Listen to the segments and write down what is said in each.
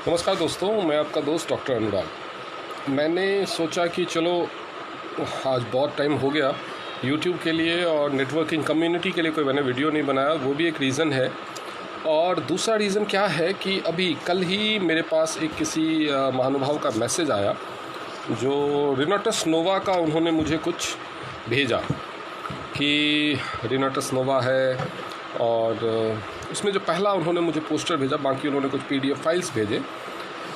नमस्कार दोस्तों, मैं आपका दोस्त डॉक्टर अनुराग। मैंने सोचा कि चलो आज बहुत टाइम हो गया यूट्यूब के लिए और नेटवर्किंग कम्युनिटी के लिए कोई मैंने वीडियो नहीं बनाया, वो भी एक रीज़न है। और दूसरा रीज़न क्या है कि अभी कल ही मेरे पास एक किसी महानुभाव का मैसेज आया जो रिनाटस नोवा का उन्होंने मुझे कुछ भेजा कि रिनाटस नोवा है। और उसमें जो पहला उन्होंने मुझे पोस्टर भेजा, बाकी उन्होंने कुछ PDF फाइल्स भेजे,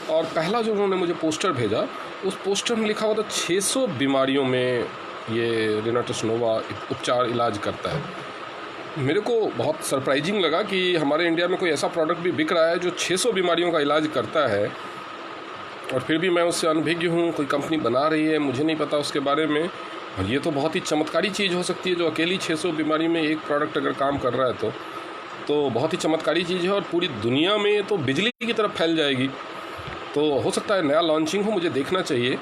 और पहला जो उन्होंने मुझे पोस्टर भेजा उस पोस्टर में लिखा हुआ था 600 बीमारियों में ये रिनाटस नोवा उपचार इलाज करता है। मेरे को बहुत सरप्राइजिंग लगा कि हमारे इंडिया में कोई ऐसा प्रोडक्ट भी बिक रहा है जो 600 बीमारियों का इलाज करता है, और फिर भी मैं उससे अनभिज्ञ हूँ। कोई कंपनी बना रही है, मुझे नहीं पता उसके बारे में। और ये तो बहुत ही चमत्कारी चीज़ हो सकती है जो अकेली 600 बीमारी में एक प्रोडक्ट अगर काम कर रहा है तो बहुत ही चमत्कारी चीज़ है, और पूरी दुनिया में तो बिजली की तरफ फैल जाएगी। तो हो सकता है नया लॉन्चिंग हो, मुझे देखना चाहिए।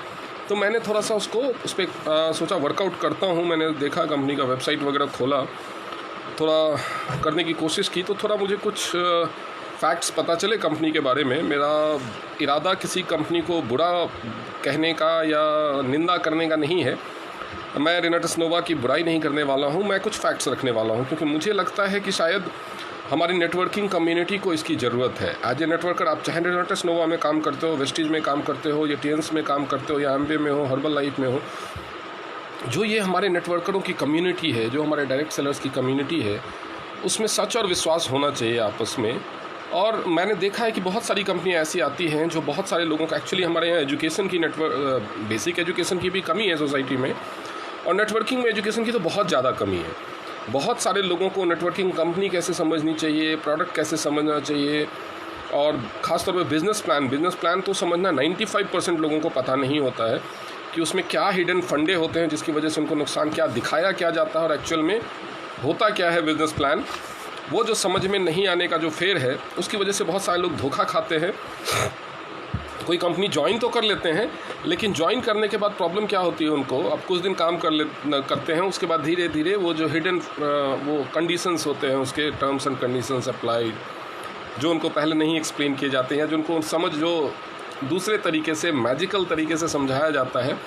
तो मैंने थोड़ा सा उस पर सोचा वर्कआउट करता हूँ। मैंने देखा, कंपनी का वेबसाइट वगैरह खोला, थोड़ा करने की कोशिश की, तो थोड़ा मुझे कुछ फैक्ट्स पता चले कंपनी के बारे में। मेरा इरादा किसी कंपनी को बुरा कहने का या निंदा करने का नहीं है। मैं रिनाटस नोवा की बुराई नहीं करने वाला हूँ, मैं कुछ फैक्ट्स रखने वाला हूँ, क्योंकि मुझे लगता है कि शायद हमारी नेटवर्किंग कम्युनिटी को इसकी ज़रूरत है। एज ए नेटवर्कर, आप चाहे रिनाटस नोवा में काम करते हो, वेस्टीज में काम करते हो, या TNS में काम करते हो, या एम्बे में हो, हर्बल लाइफ में हो, जो ये हमारे नेटवर्करों की कम्युनिटी है, जो हमारे डायरेक्ट सेलर्स की कम्युनिटी है, उसमें सच और विश्वास होना चाहिए आपस में। और मैंने देखा है कि बहुत सारी कंपनियां ऐसी आती हैं जो बहुत सारे लोगों का, एक्चुअली हमारे यहाँ एजुकेशन की बेसिक एजुकेशन की भी कमी है सोसाइटी में, और नेटवर्किंग में एजुकेशन की तो बहुत ज़्यादा कमी है। बहुत सारे लोगों को नेटवर्किंग कंपनी कैसे समझनी चाहिए, प्रोडक्ट कैसे समझना चाहिए, और ख़ासतौर पे बिज़नेस प्लान तो समझना 95% लोगों को पता नहीं होता है कि उसमें क्या हिडन फंडे होते हैं जिसकी वजह से उनको नुकसान क्या दिखाया क्या जाता है और एक्चुअल में होता क्या है बिज़नेस प्लान। वो जो समझ में नहीं आने का जो फेर है, उसकी वजह से बहुत सारे लोग धोखा खाते हैं। कोई कंपनी ज्वाइन तो कर लेते हैं, लेकिन ज्वाइन करने के बाद प्रॉब्लम क्या होती है उनको, अब कुछ दिन काम करते हैं, उसके बाद धीरे धीरे वो जो हिडन वो कंडीशंस होते हैं, उसके टर्म्स एंड कंडीशंस अप्लाइड, जो उनको पहले नहीं एक्सप्लेन किए जाते हैं, जो उनको समझ जो दूसरे तरीके से, मैजिकल तरीके से समझाया जाता है,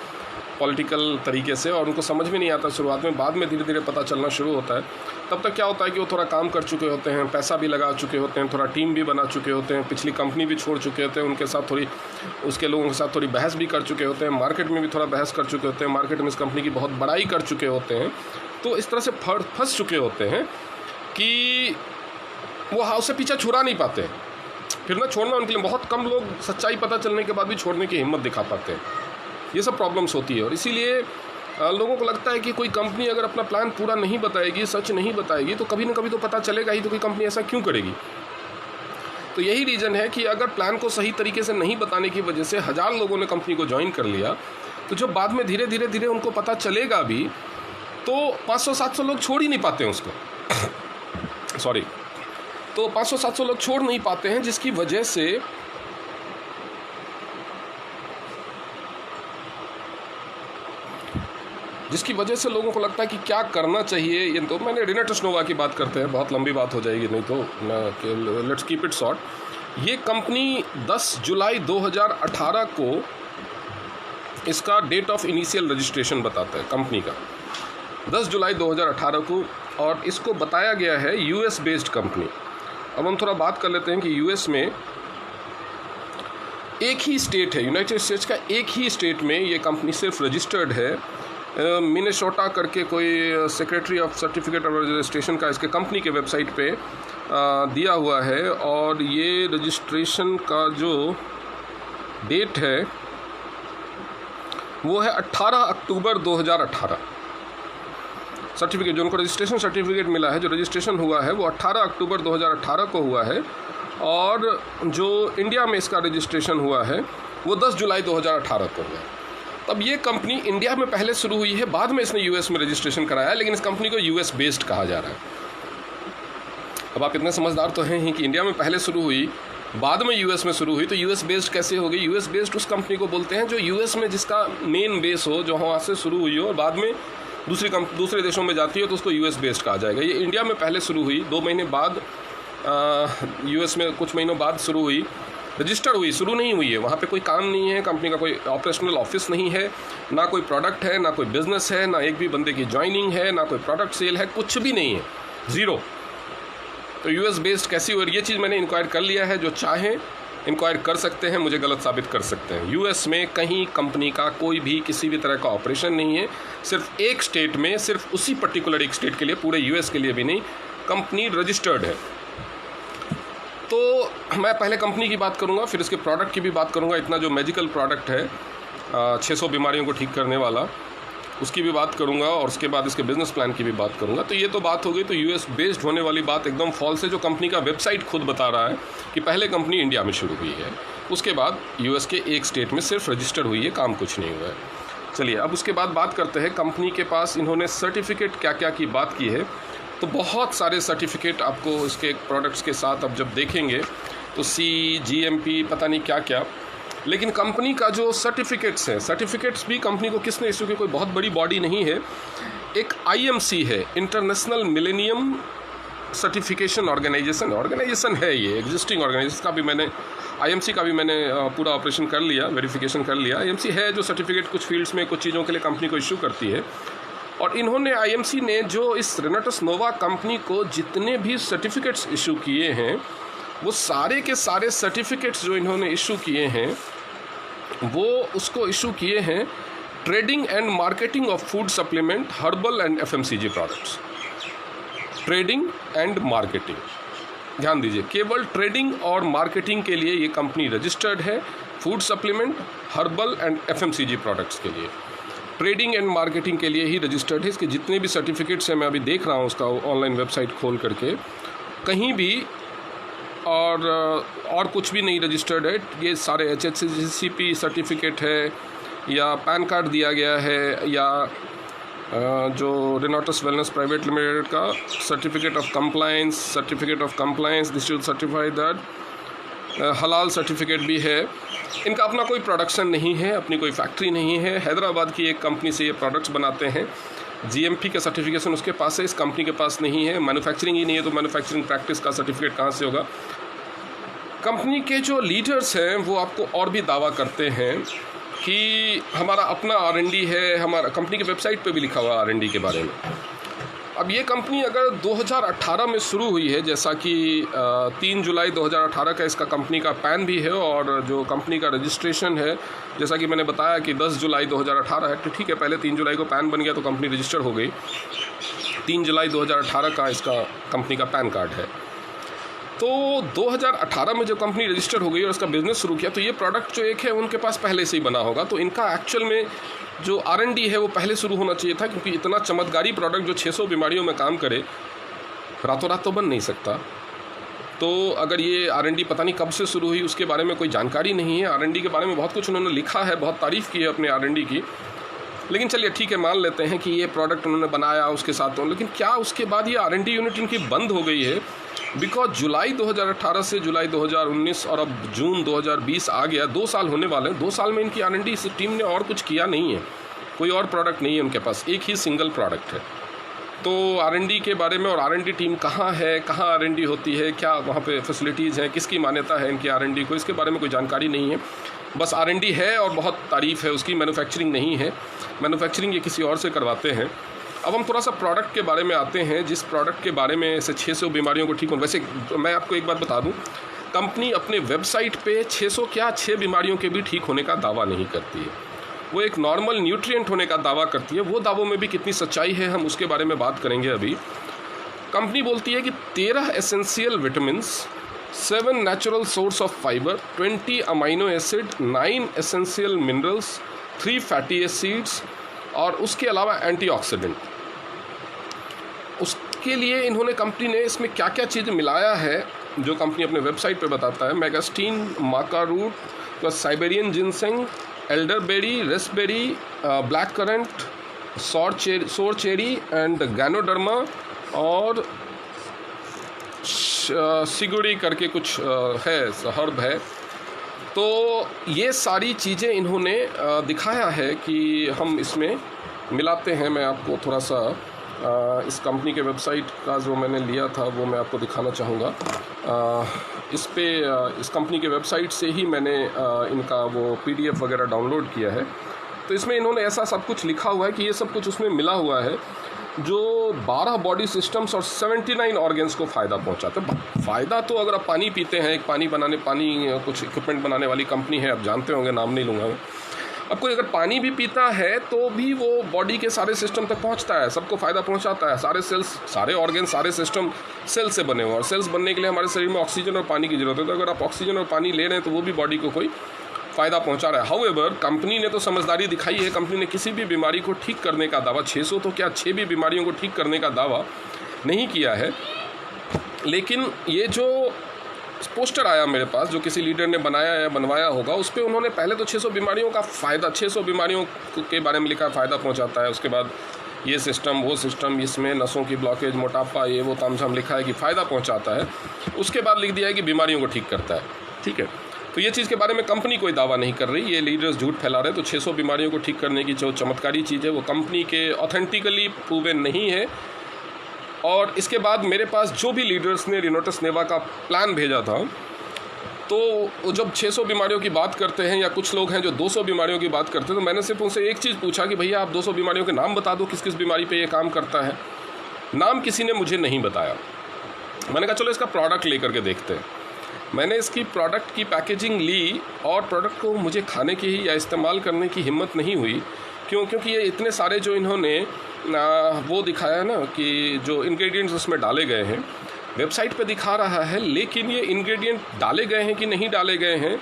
पॉलिटिकल तरीके से, और उनको समझ में नहीं आता शुरुआत में, बाद में धीरे धीरे पता चलना शुरू होता है। तब तक क्या होता है कि वो थोड़ा काम कर चुके होते हैं, पैसा भी लगा चुके होते हैं, थोड़ा टीम भी बना चुके होते हैं, पिछली कंपनी भी छोड़ चुके होते हैं, उनके साथ थोड़ी, उसके लोगों के साथ थोड़ी बहस भी कर चुके होते हैं, मार्केट में भी थोड़ा बहस कर चुके होते हैं, मार्केट में इस कंपनी की बहुत बड़ाई कर चुके होते हैं। तो इस तरह से फंस चुके होते हैं कि वो हाउस से पीछा छुड़ा नहीं पाते हैं। फिर ना छोड़ना उनके लिए, बहुत कम लोग सच्चाई पता चलने के बाद भी छोड़ने की हिम्मत दिखा पाते हैं। ये सब प्रॉब्लम्स होती है, और इसीलिए लोगों को लगता है कि कोई कंपनी अगर अपना प्लान पूरा नहीं बताएगी, सच नहीं बताएगी, तो कभी ना कभी तो पता चलेगा ही, तो कोई कंपनी ऐसा क्यों करेगी। तो यही रीज़न है कि अगर प्लान को सही तरीके से नहीं बताने की वजह से 1000 लोगों ने कंपनी को ज्वाइन कर लिया, तो जब बाद में धीरे धीरे उनको पता चलेगा भी, तो 500-700 लोग छोड़ ही नहीं पाते हैं उसको सॉरी तो 500-700 लोग छोड़ नहीं पाते हैं, जिसकी वजह से लोगों को लगता है कि क्या करना चाहिए। ये तो मैंने रिनाटस नोवा की बात करते हैं, बहुत लंबी बात हो जाएगी, नहीं तो लेट्स कीप इट शॉर्ट। ये कंपनी 10 जुलाई 2018 को इसका डेट ऑफ इनिशियल रजिस्ट्रेशन बताता है कंपनी का, 10 जुलाई 2018 को, और इसको बताया गया है US बेस्ड कंपनी। अब हम थोड़ा बात कर लेते हैं कि US में एक ही स्टेट है, यूनाइटेड स्टेट्स का एक ही स्टेट में ये कंपनी सिर्फ रजिस्टर्ड है। मिनेसोटा करके कोई सेक्रेटरी ऑफ सर्टिफिकेट और रजिस्ट्रेशन का इसके कंपनी के वेबसाइट पे दिया हुआ है, और ये रजिस्ट्रेशन का जो डेट है वो है 18 अक्टूबर 2018। सर्टिफिकेट जो उनको रजिस्ट्रेशन सर्टिफिकेट मिला है, जो रजिस्ट्रेशन हुआ है, वो 18 अक्टूबर 2018 को हुआ है, और जो इंडिया में इसका रजिस्ट्रेशन हुआ है वो 10 जुलाई 2018 को हुआ है। तब ये कंपनी इंडिया में पहले शुरू हुई है, बाद में इसने US में रजिस्ट्रेशन कराया, लेकिन इस कंपनी को US बेस्ड कहा जा रहा है। अब आप इतने समझदार तो हैं ही कि इंडिया में पहले शुरू हुई, बाद में US में शुरू हुई, तो US बेस्ड कैसे हो गई। US बेस्ड उस कंपनी को बोलते हैं जो US में जिसका मेन बेस हो, जो वहाँ से शुरू हुई हो, और बाद में दूसरे देशों में जाती है, तो उसको US बेस्ड कहा जाएगा। ये इंडिया में पहले शुरू हुई, 2 महीने बाद US में कुछ महीनों बाद शुरू हुई, रजिस्टर्ड हुई, शुरू नहीं हुई है, वहाँ पे कोई काम नहीं है, कंपनी का कोई ऑपरेशनल ऑफिस नहीं है, ना कोई प्रोडक्ट है, ना कोई बिजनेस है, ना एक भी बंदे की ज्वाइनिंग है, ना कोई प्रोडक्ट सेल है, कुछ भी नहीं है, ज़ीरो। तो यूएस बेस्ड कैसी हो रही है, ये चीज़ मैंने इंक्वायर कर लिया है, जो चाहें इंक्वायर कर सकते हैं, मुझे गलत साबित कर सकते हैं। यूएस में कहीं कंपनी का कोई भी किसी भी तरह का ऑपरेशन नहीं है, सिर्फ एक स्टेट में, सिर्फ उसी पर्टिकुलर एक स्टेट के लिए, पूरे यूएस के लिए भी नहीं, कंपनी रजिस्टर्ड है। तो मैं पहले कंपनी की बात करूंगा, फिर इसके प्रोडक्ट की भी बात करूंगा। इतना जो मैजिकल प्रोडक्ट है 600 बीमारियों को ठीक करने वाला, उसकी भी बात करूंगा, और उसके बाद इसके बिजनेस प्लान की भी बात करूंगा। तो ये तो बात हो गई। तो यूएस बेस्ड होने वाली बात एकदम फॉल्स है, जो कंपनी का वेबसाइट खुद बता रहा है कि पहले कंपनी इंडिया में शुरू हुई है, उसके बाद यूएस के एक स्टेट में सिर्फ रजिस्टर हुई है, काम कुछ नहीं हुआ है। चलिए अब उसके बाद बात करते हैं कंपनी के पास इन्होंने सर्टिफिकेट क्या क्या की बात की है। तो बहुत सारे सर्टिफिकेट आपको इसके प्रोडक्ट्स के साथ अब जब देखेंगे तो GMP पता नहीं क्या क्या, लेकिन कंपनी का जो सर्टिफिकेट्स हैं, सर्टिफिकेट्स भी कंपनी को किसने इशू किया, कोई बहुत बड़ी बॉडी नहीं है, एक IMC है, इंटरनेशनल मिलेनियम सर्टिफिकेशन ऑर्गेनाइजेशन है, ये एग्जिस्टिंग ऑर्गेनाइजेशन का भी मैंने IMC का भी मैंने पूरा ऑपरेशन कर लिया, वेरिफिकेशन कर लिया। IMC है जो सर्टिफिकेट कुछ फील्ड्स में कुछ चीज़ों के लिए कंपनी को इशू करती है, और इन्होंने IMC ने जो इस रेनाटस नोवा कंपनी को जितने भी सर्टिफिकेट्स इशू किए हैं, वो सारे के सारे सर्टिफिकेट्स जो इन्होंने इशू किए हैं वो उसको इशू किए हैं trading and marketing of food supplement, herbal and FMCG products. Trading and marketing, ध्यान दीजिए, केवल ट्रेडिंग और मार्केटिंग के लिए ये कंपनी रजिस्टर्ड है, food supplement, herbal and FMCG products के लिए, ट्रेडिंग एंड मार्केटिंग के लिए ही रजिस्टर्ड है। इसके जितने भी सर्टिफिकेट्स हैं, मैं अभी देख रहा हूँ उसका ऑनलाइन वेबसाइट खोल करके, कहीं भी और कुछ भी नहीं रजिस्टर्ड है। ये सारे HACCP सर्टिफिकेट है, या पैन कार्ड दिया गया है, या जो रेनाटस वेलनेस प्राइवेट लिमिटेड का certificate of compliance, this should certify that, हलाल सर्टिफिकेट भी है। इनका अपना कोई प्रोडक्शन नहीं है, अपनी कोई फैक्ट्री नहीं है, हैदराबाद की एक कंपनी से ये प्रोडक्ट्स बनाते हैं। GMP का सर्टिफिकेशन उसके पास है, इस कंपनी के पास नहीं है। मैन्युफैक्चरिंग ही नहीं है तो मैन्युफैक्चरिंग प्रैक्टिस का सर्टिफिकेट कहाँ से होगा। कंपनी के जो लीडर्स हैं वो आपको और भी दावा करते हैं कि हमारा अपना R&D है, हमारा कंपनी की वेबसाइट पे भी लिखा हुआ R&D के बारे में। अब ये कंपनी अगर 2018 में शुरू हुई है, जैसा कि 3 जुलाई 2018 का इसका कंपनी का पैन भी है, और जो कंपनी का रजिस्ट्रेशन है, जैसा कि मैंने बताया कि 10 जुलाई 2018 है, तो ठीक है, पहले 3 जुलाई को पैन बन गया तो कंपनी रजिस्टर हो गई। 3 जुलाई 2018 का इसका कंपनी का पैन कार्ड है। तो 2018 में जो कंपनी रजिस्टर हो गई और उसका बिज़नेस शुरू किया, तो ये प्रोडक्ट जो एक है उनके पास पहले से ही बना होगा, तो इनका एक्चुअल में जो R&D है वो पहले शुरू होना चाहिए था, क्योंकि इतना चमत्कारी प्रोडक्ट जो 600 बीमारियों में काम करे, रातों रात तो बन नहीं सकता। तो अगर ये R&D पता नहीं कब से शुरू हुई, उसके बारे में कोई जानकारी नहीं है। R&D के बारे में बहुत कुछ उन्होंने लिखा है, बहुत तारीफ़ की है अपने R&D की, लेकिन चलिए ठीक है, मान लेते हैं कि ये प्रोडक्ट उन्होंने बनाया उसके साथ तो, लेकिन क्या उसके बाद ये R&D यूनिट इनकी बंद हो गई है? बिकॉज जुलाई 2018 से जुलाई 2019 और अब जून 2020 आ गया, 2 साल होने वाले हैं। 2 साल में इनकी R&D इस टीम ने और कुछ किया नहीं है, कोई और प्रोडक्ट नहीं है उनके पास, एक ही सिंगल प्रोडक्ट है। तो R&D के बारे में, और R&D टीम कहाँ है, कहाँ R&D होती है, क्या वहाँ पे फैसिलिटीज़ हैं, किसकी मान्यता है इनकी R&D को, इसके बारे में कोई जानकारी नहीं है। बस R&D है और बहुत तारीफ़ है उसकी, मैन्युफैक्चरिंग नहीं है, मैन्युफैक्चरिंग ये किसी और से करवाते हैं। अब हम थोड़ा सा प्रोडक्ट के बारे में आते हैं, जिस प्रोडक्ट के बारे में से 600 बीमारियों को ठीक हो। वैसे मैं आपको एक बात बता दूं, कंपनी अपने वेबसाइट पे 600 क्या 6 बीमारियों के भी ठीक होने का दावा नहीं करती है, वो एक नॉर्मल न्यूट्रिएंट होने का दावा करती है। वो दावों में भी कितनी सच्चाई है हम उसके बारे में बात करेंगे अभी। कंपनी बोलती है कि 13 essential vitamins, 7 natural source of fibre, 20 amino acid, 9 essential minerals, 3 fatty acids, और उसके अलावा एंटीऑक्सीडेंट। उसके लिए इन्होंने, कंपनी ने इसमें क्या क्या चीज़ मिलाया है जो कंपनी अपने वेबसाइट पे बताता है। Mangosteen, maca root, Siberian ginseng, elderberry, raspberry, black currant, sour cherry and ganoderma, और सिगुड़ी करके कुछ है, हर्ब है। तो ये सारी चीज़ें इन्होंने दिखाया है कि हम इसमें मिलाते हैं। मैं आपको थोड़ा सा इस कंपनी के वेबसाइट का जो मैंने लिया था वो मैं आपको दिखाना चाहूँगा। इस कंपनी के वेबसाइट से ही मैंने इनका वो PDF वगैरह डाउनलोड किया है। तो इसमें इन्होंने ऐसा सब कुछ लिखा हुआ है कि ये सब कुछ उसमें मिला हुआ है जो 12 बॉडी सिस्टम्स और 79 ऑर्गन्स को फ़ायदा पहुंचाता है। फ़ायदा तो अगर आप पानी पीते हैं, एक पानी कुछ इक्विपमेंट बनाने वाली कंपनी है, आप जानते होंगे, नाम नहीं लूँगा मैं। अब कोई अगर पानी भी पीता है तो भी वो बॉडी के सारे सिस्टम तक पहुंचता है, सबको फ़ायदा पहुंचाता है। सारे सेल्स, सारे ऑर्गन, सारे सिस्टम सेल से बने हुए हैं और सेल्स बनने के लिए हमारे शरीर में ऑक्सीजन और पानी की ज़रूरत है। तो अगर आप ऑक्सीजन और पानी ले रहे हैं तो वो भी बॉडी को कोई फ़ायदा पहुंचा रहा है। हाउएवर कंपनी ने तो समझदारी दिखाई है, कंपनी ने किसी भी बीमारी को ठीक करने का दावा, 600 तो क्या 6 भी बीमारियों को ठीक करने का दावा नहीं किया है। लेकिन ये जो पोस्टर आया मेरे पास, जो किसी लीडर ने बनाया या बनवाया होगा, उस पर उन्होंने पहले तो 600 बीमारियों का फ़ायदा, 600 बीमारियों के बारे में लिखा, फ़ायदा पहुंचाता है। उसके बाद ये सिस्टम, वो सिस्टम, इसमें नसों की ब्लॉकेज, मोटापा, ये वो तामझाम लिखा है कि फ़ायदा पहुंचाता है। उसके बाद लिख दिया है कि बीमारियों को ठीक करता है। ठीक है, तो ये चीज़ के बारे में कंपनी कोई दावा नहीं कर रही, ये लीडर्स झूठ फैला रहे हैं। तो 600 बीमारियों को ठीक करने की जो चमत्कारी चीज़ है वो कंपनी के ऑथेंटिकली प्रूवन नहीं है। और इसके बाद मेरे पास जो भी लीडर्स ने रिनोटस नेवा का प्लान भेजा था, तो जब 600 बीमारियों की बात करते हैं या कुछ लोग हैं जो 200 बीमारियों की बात करते हैं, तो मैंने सिर्फ उनसे एक चीज़ पूछा कि भैया आप 200 बीमारियों के नाम बता दो, किस किस बीमारी पे ये काम करता है। नाम किसी ने मुझे नहीं बताया। मैंने कहा चलो इसका प्रोडक्ट लेकर के देखते हैं। मैंने इसकी प्रोडक्ट की पैकेजिंग ली और प्रोडक्ट को मुझे खाने की या इस्तेमाल करने की हिम्मत नहीं हुई। क्योंकि ये इतने सारे जो इन्होंने वो दिखाया ना कि जो इंग्रेडिएंट्स उसमें डाले गए हैं, वेबसाइट पे दिखा रहा है, लेकिन ये इंग्रेडिएंट डाले गए हैं कि नहीं डाले गए हैं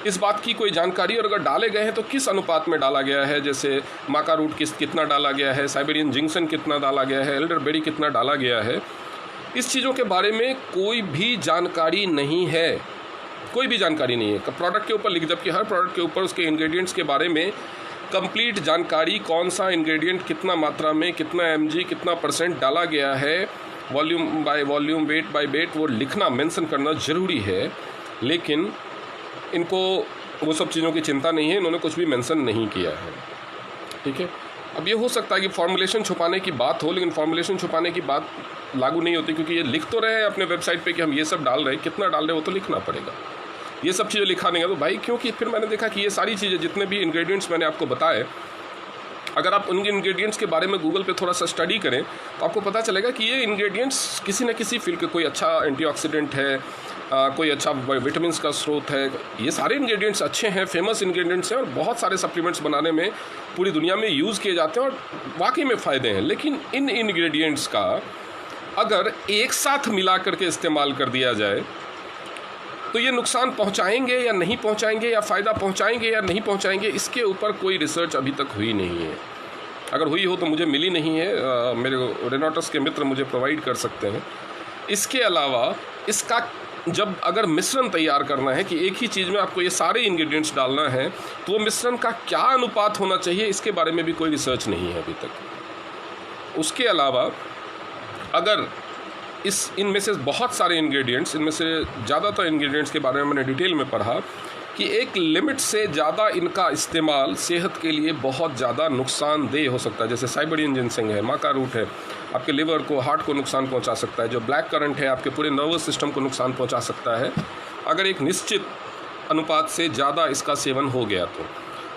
इस बात की कोई जानकारी, और अगर डाले गए हैं तो किस अनुपात में डाला गया है। जैसे माका रूट कितना डाला गया है, साइबेरियन जिंक्सन कितना डाला गया है, एल्डरबेरी कितना डाला गया है, इस चीज़ों के बारे में कोई भी जानकारी नहीं है। कोई भी जानकारी नहीं है प्रोडक्ट के ऊपर लिख, जबकि हर प्रोडक्ट के ऊपर उसके इंग्रेडिएंट्स के बारे में कंप्लीट जानकारी, कौन सा इंग्रेडिएंट कितना मात्रा में, कितना mg, कितना % डाला गया है, volume by volume, weight by weight, वो लिखना, मेंशन करना ज़रूरी है। लेकिन इनको वो सब चीज़ों की चिंता नहीं है, इन्होंने कुछ भी मेंशन नहीं किया है। ठीक है, अब ये हो सकता है कि फॉर्मुलेशन छुपाने की बात हो, लेकिन फॉर्मुलेशन छुपाने की बात लागू नहीं होती, क्योंकि ये लिख तो रहे हैं अपने वेबसाइट पे कि हम ये सब डाल रहे हैं, कितना डाल रहे हैं वो तो लिखना पड़ेगा। ये सब चीज़ें लिखा नहीं है तो भाई, क्योंकि फिर मैंने देखा कि ये सारी चीज़ें, जितने भी इंग्रेडिएंट्स मैंने आपको बताए, अगर आप उन इंग्रेडिएंट्स के बारे में गूगल पे थोड़ा सा स्टडी करें तो आपको पता चलेगा कि ये इंग्रेडिएंट्स किसी न किसी फील्ड के, कोई अच्छा एंटीऑक्सीडेंट है, कोई अच्छा विटामिन का स्रोत है। ये सारे इंग्रेडिएंट्स अच्छे हैं, फेमस इंग्रेडिएंट्स हैं और बहुत सारे सप्लीमेंट्स बनाने में पूरी दुनिया में यूज़ किए जाते हैं और वाकई में फ़ायदे हैं। लेकिन इन इंग्रेडिएंट्स का अगर एक साथ मिला करके इस्तेमाल कर दिया जाए तो ये नुकसान पहुंचाएंगे या नहीं पहुंचाएंगे, या फ़ायदा पहुंचाएंगे या नहीं पहुंचाएंगे, इसके ऊपर कोई रिसर्च अभी तक हुई नहीं है। अगर हुई हो तो मुझे मिली नहीं है, मेरे रेनोटस के मित्र मुझे प्रोवाइड कर सकते हैं। इसके अलावा इसका जब अगर मिश्रण तैयार करना है कि एक ही चीज़ में आपको ये सारे इंग्रेडिएंट्स डालना है, तो वो मिश्रण का क्या अनुपात होना चाहिए, इसके बारे में भी कोई रिसर्च नहीं है अभी तक। उसके अलावा अगर इनमें से बहुत सारे इंग्रेडिएंट्स, इनमें से ज़्यादातर इंग्रेडिएंट्स के बारे में मैंने डिटेल में पढ़ा कि एक लिमिट से ज़्यादा इनका इस्तेमाल सेहत के लिए बहुत ज़्यादा नुकसानदेह हो सकता है। जैसे साइबेरियन जिंक्सन है, माका रूट है, आपके लिवर को, हार्ट को नुकसान पहुंचा सकता है। जो ब्लैक करंट है, आपके पूरे नर्वस सिस्टम को नुकसान पहुंचा सकता है अगर एक निश्चित अनुपात से ज़्यादा इसका सेवन हो गया तो।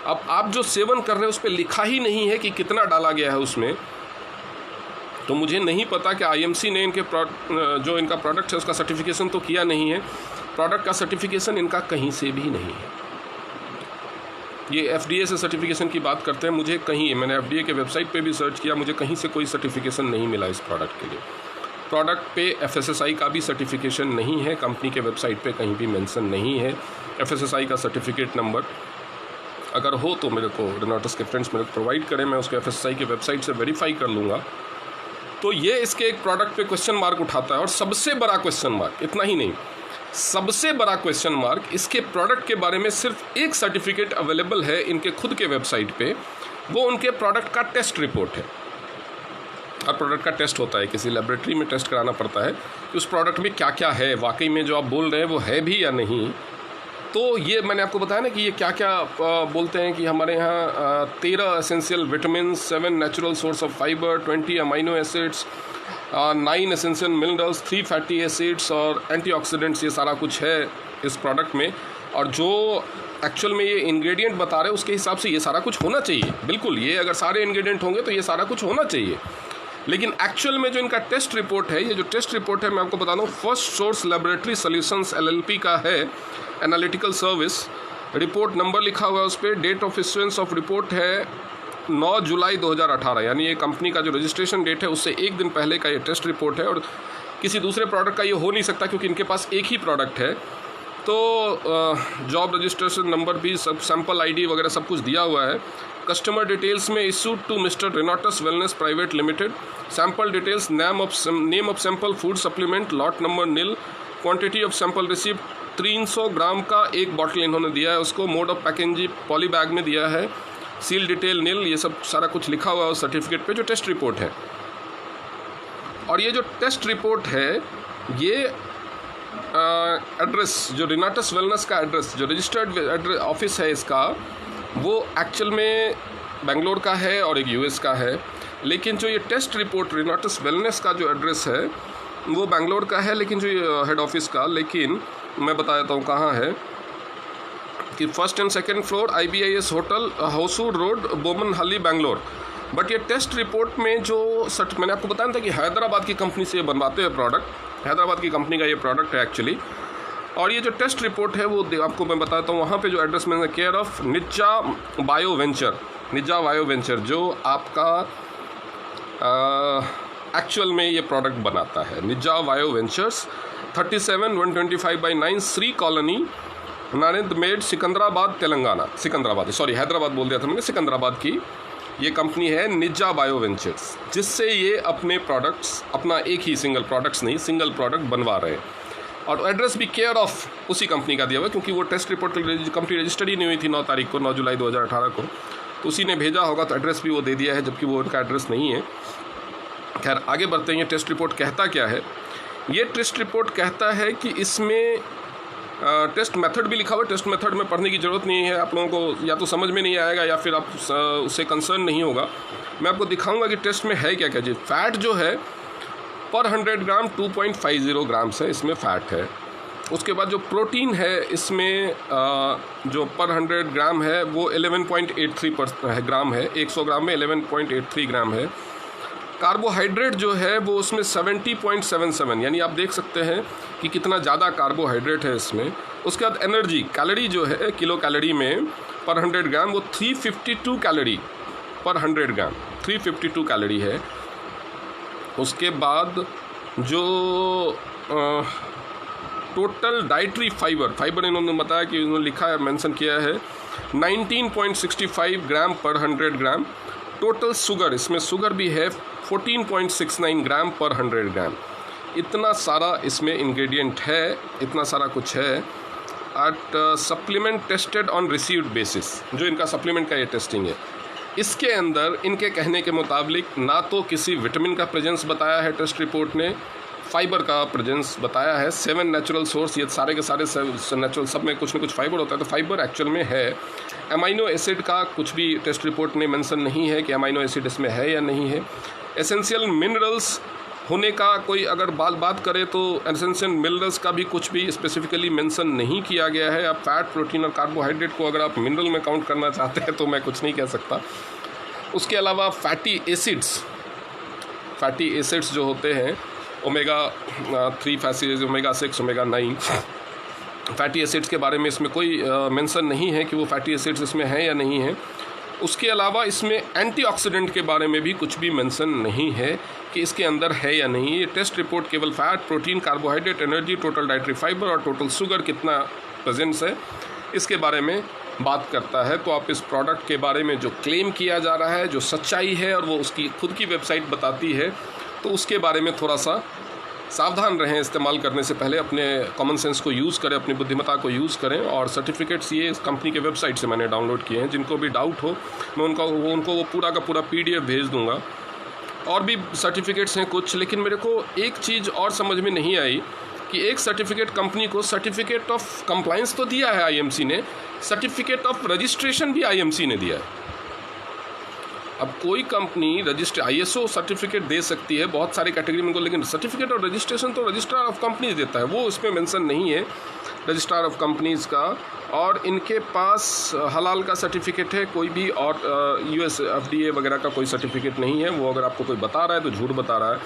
अब आप जो सेवन कर रहे हैं उस पर लिखा ही नहीं है कि कितना डाला गया है उसमें, तो मुझे नहीं पता कि IMC ने इनके जो इनका प्रोडक्ट है उसका सर्टिफिकेशन तो किया नहीं है। प्रोडक्ट का सर्टिफिकेशन इनका कहीं से भी नहीं है। ये FDA से सर्टिफिकेशन की बात करते हैं, मुझे कहीं, मैंने FDA के वेबसाइट पे भी सर्च किया, मुझे कहीं से कोई सर्टिफिकेशन नहीं मिला इस प्रोडक्ट के लिए। प्रोडक्ट पे FSSAI का भी सर्टिफिकेशन नहीं है, कंपनी के वेबसाइट पे कहीं भी मेंशन नहीं है FSSAI का सर्टिफिकेट नंबर। अगर हो तो मेरे को रेनोटस के फ्रेंड्स मेरे को प्रोवाइड करें, मैं उसको FSSAI के वेबसाइट से वेरीफाई कर लूँगा। तो ये इसके एक प्रोडक्ट पे क्वेश्चन मार्क उठाता है। और सबसे बड़ा क्वेश्चन मार्क, इतना ही नहीं, सबसे बड़ा क्वेश्चन मार्क, इसके प्रोडक्ट के बारे में सिर्फ एक सर्टिफिकेट अवेलेबल है इनके खुद के वेबसाइट पे, वो उनके प्रोडक्ट का टेस्ट रिपोर्ट है। हर प्रोडक्ट का टेस्ट होता है, किसी लेबोरेटरी में टेस्ट कराना पड़ता है कि उस प्रोडक्ट में क्या क्या है, वाकई में जो आप बोल रहे हैं वो है भी या नहीं। तो ये मैंने आपको बताया ना कि ये क्या क्या बोलते हैं कि हमारे यहाँ 13 essential vitamin, 7 natural source of fibre, 20 amino acids, 9 essential minerals, 3 fatty acids और एंटीऑक्सीडेंट्स, ये सारा कुछ है इस प्रोडक्ट में। और जो एक्चुअल में ये इंग्रेडिएंट बता रहे हैं उसके हिसाब से ये सारा कुछ होना चाहिए। बिल्कुल, ये अगर सारे इंग्रेडिएंट होंगे तो ये सारा कुछ होना चाहिए। लेकिन एक्चुअल में जो इनका टेस्ट रिपोर्ट है, ये जो टेस्ट रिपोर्ट है मैं आपको बता दूं, first source laboratory solutions LLP का है, एनालिटिकल सर्विस। रिपोर्ट नंबर लिखा हुआ है उस पर। Date of issuance of report है 9 जुलाई 2018, यानी ये कंपनी का जो रजिस्ट्रेशन डेट है उससे एक दिन पहले का ये टेस्ट रिपोर्ट है। और किसी दूसरे प्रोडक्ट का ये हो नहीं सकता क्योंकि इनके पास एक ही प्रोडक्ट है। तो जॉब रजिस्ट्रेशन नंबर भी, सब सैम्पल ID वगैरह सब कुछ दिया हुआ है। कस्टमर डिटेल्स में issued to mister Renatus wellness private limited. Sample details, name of sample food supplement, lot number nil, quantity of sample receive 300 gram का एक बॉटल इन्होंने दिया है उसको। Mode of packaging poly bag में दिया है। सील डिटेल नील, ये सब सारा कुछ लिखा हुआ है उस सर्टिफिकेट पे जो टेस्ट रिपोर्ट है। और ये जो टेस्ट रिपोर्ट है ये एड्रेस, जो रेनाटस वेलनेस का एड्रेस, जो रजिस्टर्ड ऑफिस है इसका, वो एक्चुअल में बेंगलोर का है और एक US का है। लेकिन जो ये टेस्ट रिपोर्ट रेनाटस वेलनेस का जो एड्रेस है वो बेंगलोर का है, लेकिन जो हेड ऑफिस का, लेकिन मैं बता देता हूँ कहाँ है कि 1st and 2nd floor IBIS hotel, Hosur road, Bommanahalli, Bangalore. But ये टेस्ट रिपोर्ट में जो मैंने आपको बताया था कि हैदराबाद की कंपनी से ये बनवाते हैं प्रोडक्ट, हैदराबाद की कंपनी का ये प्रोडक्ट है एक्चुअली। और ये जो टेस्ट रिपोर्ट है वो आपको मैं बताता हूँ, वहाँ पे जो एड्रेस मैंने, care of Nijja bio venture, जो आपका एक्चुअल में ये प्रोडक्ट बनाता है। Nijja bio ventures, 37/125/9 Sri colony, नारिंद मेड, सिकंदराबाद, तेलंगाना। हैदराबाद बोल दिया था मैंने, सिकंदराबाद की ये कंपनी है निज्जा बायो वेंचर्स, जिससे ये अपने प्रोडक्ट्स, अपना एक ही सिंगल प्रोडक्ट बनवा रहे हैं। और एड्रेस भी केयर ऑफ उसी कंपनी का दिया हुआ है, क्योंकि वो टेस्ट रिपोर्ट कंपनी रजिस्टर्ड ही नहीं हुई थी 9 जुलाई 2018 को, तो उसी ने भेजा होगा, तो एड्रेस भी वो दे दिया है, जबकि वो उनका एड्रेस नहीं है। खैर आगे बढ़ते हैं। ये टेस्ट रिपोर्ट कहता क्या है? ये टेस्ट रिपोर्ट कहता है कि इसमें टेस्ट मेथड भी लिखा हुआ है। टेस्ट मेथड में पढ़ने की ज़रूरत नहीं है, आप लोगों को या तो समझ में नहीं आएगा या फिर आप उससे कंसर्न नहीं होगा। मैं आपको दिखाऊंगा कि टेस्ट में है क्या क्या चीज़। फैट जो है पर 100 ग्राम 2.50 ग्राम्स है, इसमें फ़ैट है। उसके बाद जो प्रोटीन है इसमें जो पर 100 ग्राम है वो 11.83 ग्राम है, 100 ग्राम में 11.83 ग्राम है। कार्बोहाइड्रेट जो है वो उसमें 70.77, यानी आप देख सकते हैं कि कितना ज़्यादा कार्बोहाइड्रेट है इसमें। उसके बाद एनर्जी, कैलोरी जो है किलो कैलोरी में पर 100 ग्राम वो 352 कैलोरी पर 100 ग्राम, 352 कैलोरी है। उसके बाद जो टोटल डाइटरी फाइबर इन्होंने बताया कि इन्होंने लिखा है, मेंशन किया है 19.65 ग्राम पर 100 ग्राम। टोटल शुगर, इसमें शुगर भी है 14.69 ग्राम पर 100 ग्राम। इतना सारा इसमें इंग्रेडिएंट है, इतना सारा कुछ है। At supplement tested on received basis, जो इनका सप्लीमेंट का ये टेस्टिंग है, इसके अंदर इनके कहने के मुताबिक ना तो किसी विटामिन का प्रेजेंस बताया है टेस्ट रिपोर्ट ने, फाइबर का प्रेजेंस बताया है। 7 नेचुरल सोर्स, ये सारे के सारे नेचुरल, सब में कुछ ना कुछ फाइबर होता है, तो फाइबर एक्चुअल में है। अमाइनो एसिड का कुछ भी टेस्ट रिपोर्ट ने मेंशन नहीं है कि अमाइनो एसिड इसमें है या नहीं है। एसेंशियल मिनरल्स होने का कोई अगर बात करें तो एसेंशियल मिनरल्स का भी कुछ भी स्पेसिफिकली मेंशन नहीं किया गया है। अब फैट, प्रोटीन और कार्बोहाइड्रेट को अगर आप मिनरल में काउंट करना चाहते हैं तो मैं कुछ नहीं कह सकता। उसके अलावा फैटी एसिड्स जो होते हैं, omega 3 fatty, omega 6, omega 9 fatty acids के बारे में इसमें कोई मेंशन नहीं है कि वो फैटी एसिड्स इसमें हैं या नहीं है। उसके अलावा इसमें एंटीऑक्सीडेंट के बारे में भी कुछ भी मेंशन नहीं है कि इसके अंदर है या नहीं। ये टेस्ट रिपोर्ट केवल fat, protein, carbohydrate, energy, total dietary fibre और टोटल शुगर कितना प्रेजेंस है इसके बारे में बात करता है। तो आप इस प्रोडक्ट के बारे में जो क्लेम किया जा रहा है, जो सच्चाई है और वो उसकी खुद की वेबसाइट बताती है, तो उसके बारे में थोड़ा सा सावधान रहें। इस्तेमाल करने से पहले अपने कॉमन सेंस को यूज़ करें, अपनी बुद्धिमत्ता को यूज़ करें। और सर्टिफिकेट्स ये इस कंपनी के वेबसाइट से मैंने डाउनलोड किए हैं। जिनको भी डाउट हो मैं उनको वो पूरा का पूरा PDF भेज दूँगा। और भी सर्टिफिकेट्स हैं कुछ, लेकिन मेरे को एक चीज़ और समझ में नहीं आई कि एक सर्टिफिकेट कंपनी को सर्टिफिकेट ऑफ कंप्लायंस तो दिया है आईएमसी ने, सर्टिफिकेट ऑफ रजिस्ट्रेशन भी आईएमसी ने दिया है। अब कोई कंपनी रजिस्टर आईएसओ सर्टिफिकेट दे सकती है बहुत सारी कैटेगरी में को, लेकिन सर्टिफिकेट ऑफ रजिस्ट्रेशन तो रजिस्ट्रार ऑफ कंपनीज देता है, वो इसमें मेंशन नहीं है रजिस्ट्रार ऑफ कंपनीज का। और इनके पास हलाल का सर्टिफिकेट है, कोई भी और यूएस एफडीए वगैरह का कोई सर्टिफिकेट नहीं है। वो अगर आपको कोई बता रहा है तो झूठ बता रहा है,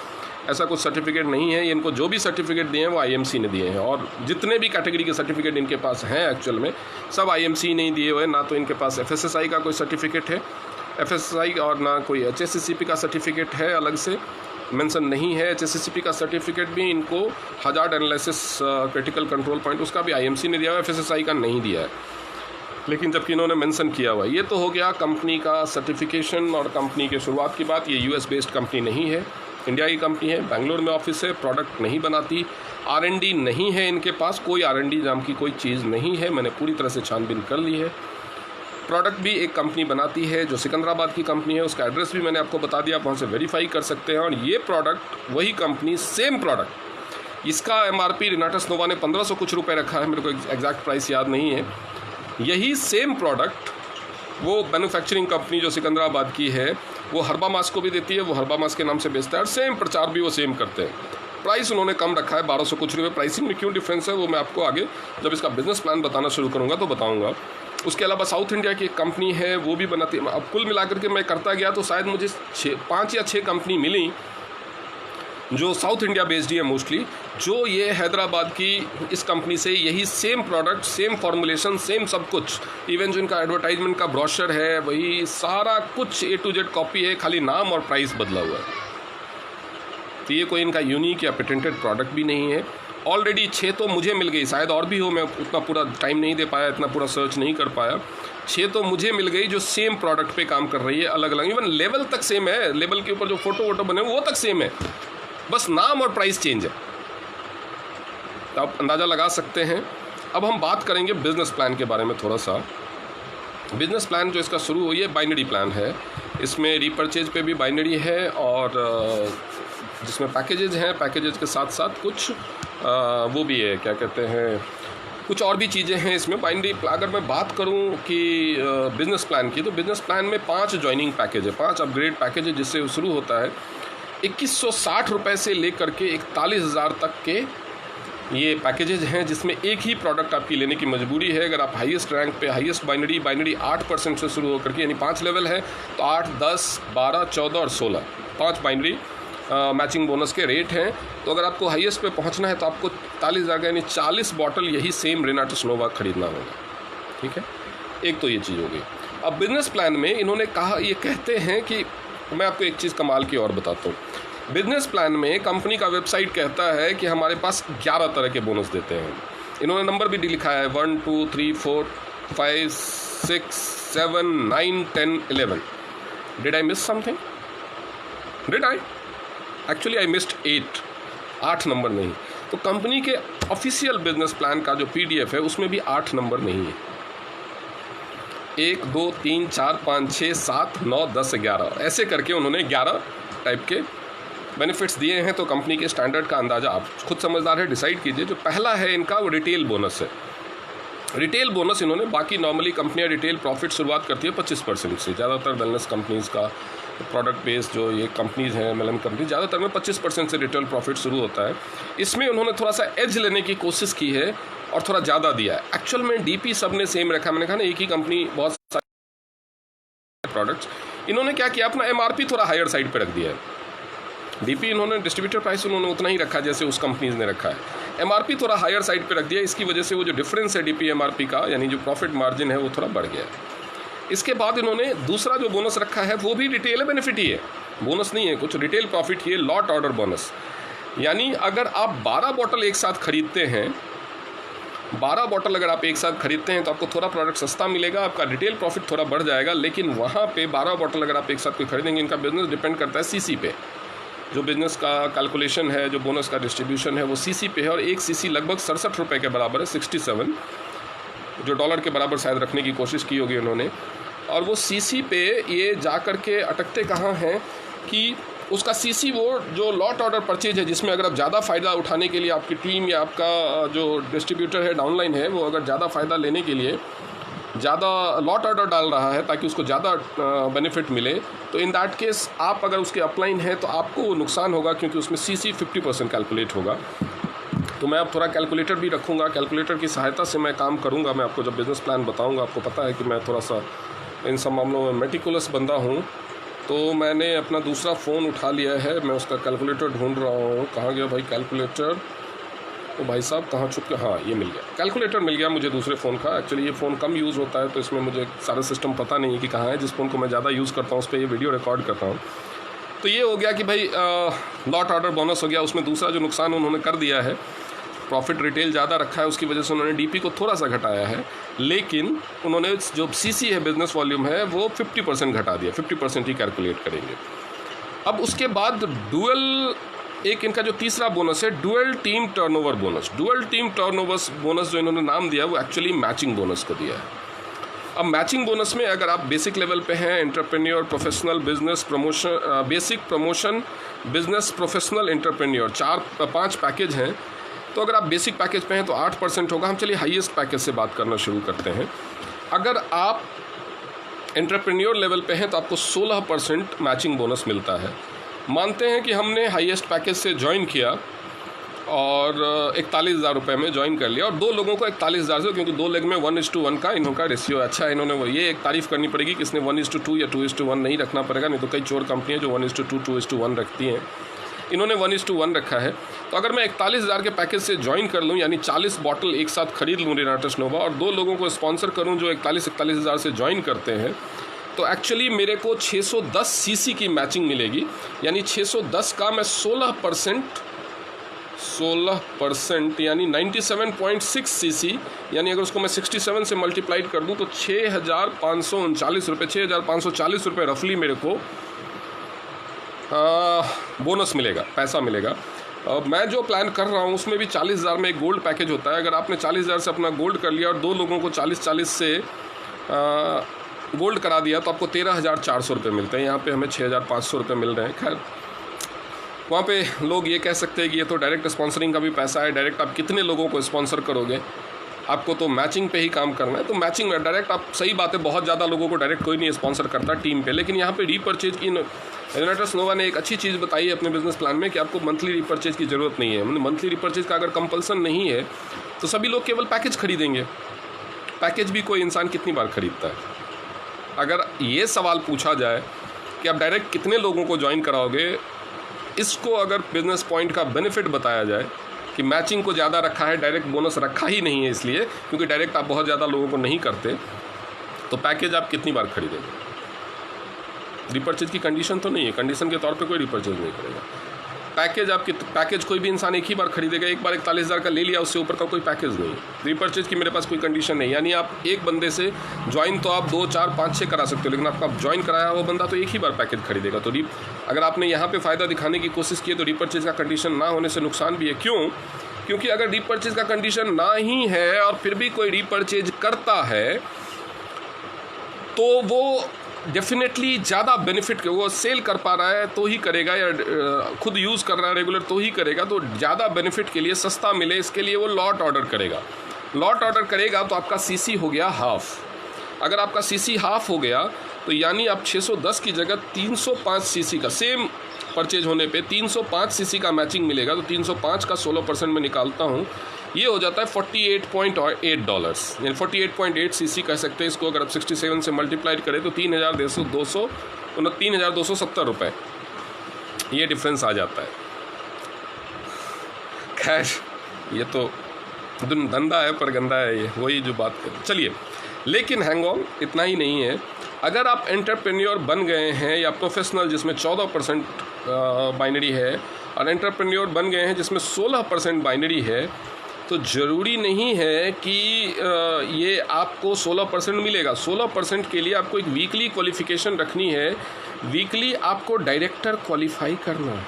ऐसा कुछ सर्टिफिकेट नहीं है। इनको जो भी सर्टिफिकेट दिए हैं वो आईएमसी ने दिए हैं, और जितने भी कैटेगरी के सर्टिफिकेट इनके पास हैं एक्चुअल में सब आईएमसी नहीं दिए हुए। ना तो इनके पास एफएसएसआई का कोई सर्टिफिकेट है, एफएसएसआई, और ना कोई एचएससीपी का सर्टिफिकेट है, अलग से मेंशन नहीं है। एचएससीपी का सर्टिफिकेट भी इनको hazard analysis critical control point उसका भी आईएमसी ने दिया है, एफएसएसआई का नहीं दिया है, लेकिन जबकि इन्होंने मेंशन किया हुआ है। ये तो हो गया कंपनी का सर्टिफिकेशन और कंपनी के शुरुआत की बात। ये यूएस बेस्ड कंपनी नहीं है, इंडिया की कंपनी है, बेंगलोर में ऑफिस है, प्रोडक्ट नहीं बनाती, आरएनडी नहीं है इनके पास, कोई आरएनडी नाम की कोई चीज़ नहीं है। मैंने पूरी तरह से छानबीन कर ली है। प्रोडक्ट भी एक कंपनी बनाती है जो सिकंदराबाद की कंपनी है, उसका एड्रेस भी मैंने आपको बता दिया, आप वहाँ से वेरीफाई कर सकते हैं। और ये प्रोडक्ट वही कंपनी, सेम प्रोडक्ट, इसका एमआरपी रिनाटस नोवा ने 1500 कुछ रुपए रखा है, मेरे को एग्जैक्ट प्राइस याद नहीं है। यही सेम प्रोडक्ट वो मैन्युफैक्चरिंग कंपनी जो सिकंदराबाद की है वो हर्बा मास को भी देती है, वो हर्बा मास के नाम से बेचता है, और सेम प्रचार भी वो सेम करते हैं। प्राइस उन्होंने कम रखा है 1200 कुछ रुपये। प्राइसिंग में क्यों डिफरेंस है वो मैं आपको आगे जब इसका बिजनेस प्लान बताना शुरू करूँगा तो बताऊँगा। उसके अलावा साउथ इंडिया की एक कंपनी है वो भी बनाती है। अब कुल मिलाकर के मैं करता गया तो शायद मुझे 5 या 6 कंपनी मिली जो साउथ इंडिया बेस्ड ही है मोस्टली, जो ये हैदराबाद की इस कंपनी से यही same product, same formulation, same सब कुछ, इवन जो इनका एडवर्टाइजमेंट का ब्रोशर है वही सारा कुछ A to Z कॉपी है, खाली नाम और प्राइस बदला हुआ है। तो ये कोई इनका यूनिक या पेटेंटेड प्रोडक्ट भी नहीं है। ऑलरेडी 6 तो मुझे मिल गई, शायद और भी हो, मैं उतना पूरा टाइम नहीं दे पाया, इतना पूरा सर्च नहीं कर पाया। 6 तो मुझे मिल गई जो सेम प्रोडक्ट पे काम कर रही है, अलग अलग, इवन लेवल तक सेम है, लेवल के ऊपर जो फोटो वोटो बने वो तक सेम है, बस नाम और प्राइस चेंज है। तो आप अंदाज़ा लगा सकते हैं। अब हम बात करेंगे बिजनेस प्लान के बारे में थोड़ा सा। बिजनेस प्लान जो इसका शुरू हुई है बाइनरी प्लान है, इसमें रीपरचेज पे भी बाइनरी है, और जिसमें पैकेजेज हैं, पैकेजेज के साथ साथ कुछ वो भी है, क्या कहते हैं, कुछ और भी चीज़ें हैं इसमें बाइनरी। अगर मैं बात करूं कि बिज़नेस प्लान की, तो बिज़नेस प्लान में 5 ज्वाइनिंग पैकेज है, 5 अपग्रेड पैकेज है, जिससे शुरू होता है 2160 रुपये से लेकर के 41,000 तक के ये पैकेजेज हैं, जिसमें एक ही प्रोडक्ट आपकी लेने की मजबूरी है। अगर आप हाईएस्ट रैंक पे, हाईएस्ट बाइनरी 8% से शुरू होकर के, यानी 5 लेवल है तो 8, 10, 12, 14 और 16 5 बाइनरी मैचिंग बोनस के रेट हैं। तो अगर आपको हाईएस्ट पे पहुंचना है तो आपको 40,000 यानी 40 बॉटल यही सेम रिनाटस नोवा खरीदना होगा, ठीक है। एक तो ये चीज़ हो गई। अब बिजनेस प्लान में इन्होंने कहा, ये कहते हैं कि मैं आपको एक चीज़ कमाल की और बताता हूँ। बिजनेस प्लान में कंपनी का वेबसाइट कहता है कि हमारे पास 11 तरह के बोनस देते हैं। इन्होंने नंबर भी लिखा है 1, 2, 3, 4, 5, 6, 7, 9, 10, 11। Did I miss something? Did I? Actually I missed 8 number नहीं। तो कंपनी के ऑफिशियल बिजनेस प्लान का जो PDF है उसमें भी 8 नंबर नहीं है। 1, 2, 3, 4, 5, 6, 7, 9, 10, 11 ऐसे करके उन्होंने 11 टाइप के बेनिफिट्स दिए हैं। तो कंपनी के स्टैंडर्ड का अंदाज़ा आप खुद समझदार है, डिसाइड कीजिए। जो पहला है इनका वो रिटेल बोनस है। रिटेल बोनस इन्होंने, बाकी नॉर्मली कंपनियां रिटेल प्रॉफिट शुरुआत करती है 25% से। ज़्यादातर वेलनेस कंपनीज़ का प्रोडक्ट बेस्ड जो ये कंपनीज़ हैं, MLM कंपनी, ज़्यादातर में 25% से रिटेल प्रॉफिट शुरू होता है। इसमें उन्होंने थोड़ा सा एज लेने की कोशिश की है और थोड़ा ज़्यादा दिया है। एक्चुअल में DP सब ने सेम रखा। मैंने कहा ना, एक ही कंपनी बहुत सारे प्रोडक्ट्स, इन्होंने क्या किया, अपना MRP थोड़ा हायर साइड पर रख दिया है। DP इन्होंने डिस्ट्रीब्यूटर प्राइस उन्होंने उतना ही रखा जैसे उस कंपनीज ने रखा है। MRP थोड़ा हायर साइड पे रख दिया, इसकी वजह से वो जो डिफरेंस है DP MRP का, यानी जो प्रॉफिट मार्जिन है वो थोड़ा बढ़ गया है। इसके बाद इन्होंने दूसरा जो बोनस रखा है वो भी रिटेल बेनिफिट ही है, बोनस नहीं है कुछ, रिटेल प्रॉफिट ही है, लॉट ऑर्डर बोनस। यानी अगर आप 12 बॉटल एक साथ खरीदते हैं, 12 बॉटल अगर आप एक साथ खरीदते हैं तो आपको थोड़ा प्रोडक्ट सस्ता मिलेगा, आपका रिटेल प्रॉफिट थोड़ा बढ़ जाएगा। लेकिन वहाँ पे 12 बॉटल अगर आप एक साथ कोई खरीदेंगे, इनका बिजनेस डिपेंड करता है CC पे। जो बिज़नेस का कैलकुलेशन है, जो बोनस का डिस्ट्रीब्यूशन है वो CC पे है, और 1 CC लगभग 67 रुपये के बराबर है, 67, जो डॉलर के बराबर शायद रखने की कोशिश की होगी उन्होंने। और वो CC पे ये जा कर के अटकते कहाँ हैं कि उसका सीसी वो जो लॉट ऑर्डर परचेज है, जिसमें अगर आप ज़्यादा फ़ायदा उठाने के लिए आपकी टीम या आपका जो डिस्ट्रीब्यूटर है डाउनलाइन है, वो अगर ज़्यादा फ़ायदा लेने के लिए ज़्यादा लॉट ऑर्डर डाल रहा है ताकि उसको ज़्यादा बेनिफिट मिले, तो इन दैट केस आप अगर उसके अपलाइन है तो आपको वो नुकसान होगा, क्योंकि उसमें सीसी 50% कैलकुलेट होगा। तो मैं अब थोड़ा कैलकुलेटर भी रखूँगा, कैलकुलेटर की सहायता से मैं काम करूँगा। मैं आपको जब बिज़नेस प्लान बताऊँगा, आपको पता है कि मैं थोड़ा सा इन सब मामलों में मेटिकुलस बंदा हूँ, तो मैंने अपना दूसरा फ़ोन उठा लिया है, मैं उसका कैलकुलेटर ढूंढ रहा हूँ। कहाँ गया भाई कैलकुलेटर? तो भाई साहब कहाँ छुप के, हाँ ये मिल गया, कैलकुलेटर मिल गया मुझे दूसरे फ़ोन का। एक्चुअली ये फ़ोन कम यूज़ होता है, तो इसमें मुझे सारा सिस्टम पता नहीं है कि कहाँ है। जिस फ़ोन को मैं ज़्यादा यूज़ करता हूँ उस पर ये वीडियो रिकॉर्ड करता हूँ। तो ये हो गया कि भाई लॉट ऑर्डर बोनस हो गया। उसमें दूसरा जो नुकसान उन्होंने कर दिया है, प्रॉफिट रिटेल ज़्यादा रखा है, उसकी वजह से उन्होंने डीपी को थोड़ा सा घटाया है, लेकिन उन्होंने जो सीसी है, बिजनेस वॉल्यूम है, वो 50% घटा दिया, 50% ही कैलकुलेट करेंगे। अब उसके बाद डुअल, एक इनका जो तीसरा बोनस है dual team turnover bonus. Dual team turnover bonus जो इन्होंने नाम दिया वो एक्चुअली मैचिंग बोनस को दिया है। अब मैचिंग बोनस में अगर आप बेसिक लेवल पे हैं, entrepreneur, professional, business promotion, basic, promotion, business, professional, entrepreneur, 4-5 package हैं। तो अगर आप बेसिक पैकेज पे हैं तो 8% होगा। हम चलिए हाईएस्ट पैकेज से बात करना शुरू करते हैं। अगर आप एंटरप्रेन्योर लेवल पे हैं तो आपको 16% मैचिंग बोनस मिलता है। मानते हैं कि हमने हाईएस्ट पैकेज से ज्वाइन किया और 41,000 रुपये में ज्वाइन कर लिया, और 2 लोगों को 41,000 से, क्योंकि 2 लेग में 1:1 का इनका रेशियो अच्छा है। इन्होंने वो ये एक तारीफ़ करनी पड़ेगी कि इसने 1:2 या 2:1 नहीं रखना पड़ेगा, नहीं तो कई चोर कंपनियाँ जो 1:2, 2:1 रखती हैं, इन्होंने 1:1 रखा है। तो अगर मैं 41,000 के पैकेज से ज्वाइन कर लूँ, यानी 40 बॉटल एक साथ खरीद लूँ रेनाटस नोवा, और 2 लोगों को स्पॉन्सर करूँ जो 41,000 से ज्वाइन करते हैं, तो एक्चुअली मेरे को 610 सीसी की मैचिंग मिलेगी। यानी 610 का मैं 16% यानी 97.6 सीसी, यानी अगर उसको मैं 67 से मल्टीप्लाइड कर दूँ तो 6,539 रुपये, 6,540 रुपये रफली मेरे को बोनस मिलेगा, पैसा मिलेगा। मैं जो प्लान कर रहा हूँ उसमें भी 40,000 में एक गोल्ड पैकेज होता है। अगर आपने 40,000 से अपना गोल्ड कर लिया और 2 लोगों को 40-40 से गोल्ड करा दिया तो आपको 13,400 रुपये मिलते हैं। यहाँ पे हमें 6,500 रुपये मिल रहे हैं। खैर, वहाँ पे लोग ये कह सकते हैं कि ये तो डायरेक्ट स्पॉन्सरिंग का भी पैसा है, डायरेक्ट आप कितने लोगों को स्पॉन्सर करोगे, आपको तो मैचिंग पे ही काम करना है। तो मैचिंग में डायरेक्ट आप, सही बात है, बहुत ज़्यादा लोगों को डायरेक्ट कोई नहीं स्पॉन्सर करता टीम पे, लेकिन यहाँ पे रीपर्चेज की रेनाटस नोवा ने एक अच्छी चीज़ बताई है अपने बिजनेस प्लान में कि आपको मंथली रीपर्चेज की ज़रूरत नहीं है। मंथली रीपर्चेज का अगर कंपल्सन नहीं है तो सभी लोग केवल पैकेज खरीदेंगे। पैकेज भी कोई इंसान कितनी बार खरीदता है? अगर ये सवाल पूछा जाए कि आप डायरेक्ट कितने लोगों को ज्वाइन कराओगे, इसको अगर बिजनेस पॉइंट का बेनिफिट बताया जाए कि मैचिंग को ज़्यादा रखा है, डायरेक्ट बोनस रखा ही नहीं है इसलिए क्योंकि डायरेक्ट आप बहुत ज़्यादा लोगों को नहीं करते, तो पैकेज आप कितनी बार खरीदेंगे? रिपर्चेज की कंडीशन तो नहीं है, कंडीशन के तौर पे कोई रिपर्चेज नहीं करेगा। पैकेज कोई भी इंसान एक ही बार खरीदेगा। एक बार 41,000 का ले लिया, उससे ऊपर का कोई पैकेज नहीं है। रिपर्चेज की मेरे पास कोई कंडीशन नहीं, यानी आप एक बंदे से ज्वाइन तो आप 2, 4, 5, 6 करा सकते हो, लेकिन आपका ज्वाइन कराया वो बंदा तो एक ही बार पैकेज खरीदेगा। तो अगर आपने यहाँ पे फ़ायदा दिखाने की कोशिश की है तो रिपर्चेज का कंडीशन ना होने से नुकसान भी है। क्यों? क्योंकि अगर रिपर्चेज का कंडीशन ना ही है और फिर भी कोई रिपर्चेज करता है तो वो डेफिनेटली ज़्यादा बेनिफिट, वो सेल कर पा रहा है तो ही करेगा, या खुद यूज़ कर रहा है रेगुलर तो ही करेगा। तो ज़्यादा बेनिफिट के लिए, सस्ता मिले इसके लिए वो लॉट ऑर्डर करेगा। लॉट ऑर्डर करेगा तो आपका सीसी हो गया हाफ। अगर आपका सीसी हाफ हो गया तो यानी आप 610 की जगह 305 सीसी का, सेम परचेज होने पे 305 सीसी का मैचिंग मिलेगा। तो 305 का 16% में निकालता हूँ, ये हो जाता है $48.8, यानी 48.8 सीसी कह सकते हैं इसको। अगर आप 67 से मल्टीप्लाइड करें तो 3,270 रुपये ये डिफरेंस आ जाता है। खैर, ये तो धंधा है पर गंदा है, ये वही जो बात करें। चलिए, लेकिन हैंग ऑन, इतना ही नहीं है। अगर आप एंटरप्रेन्योर बन गए हैं या प्रोफेशनल जिसमें 14% बाइनरी है, और एंटरप्रेन्योर बन गए हैं जिसमें 16% बाइनरी है, तो ज़रूरी नहीं है कि ये आपको 16% मिलेगा। 16% के लिए आपको एक वीकली क्वालिफ़िकेशन रखनी है। वीकली आपको डायरेक्टर क्वालिफ़ाई करना है,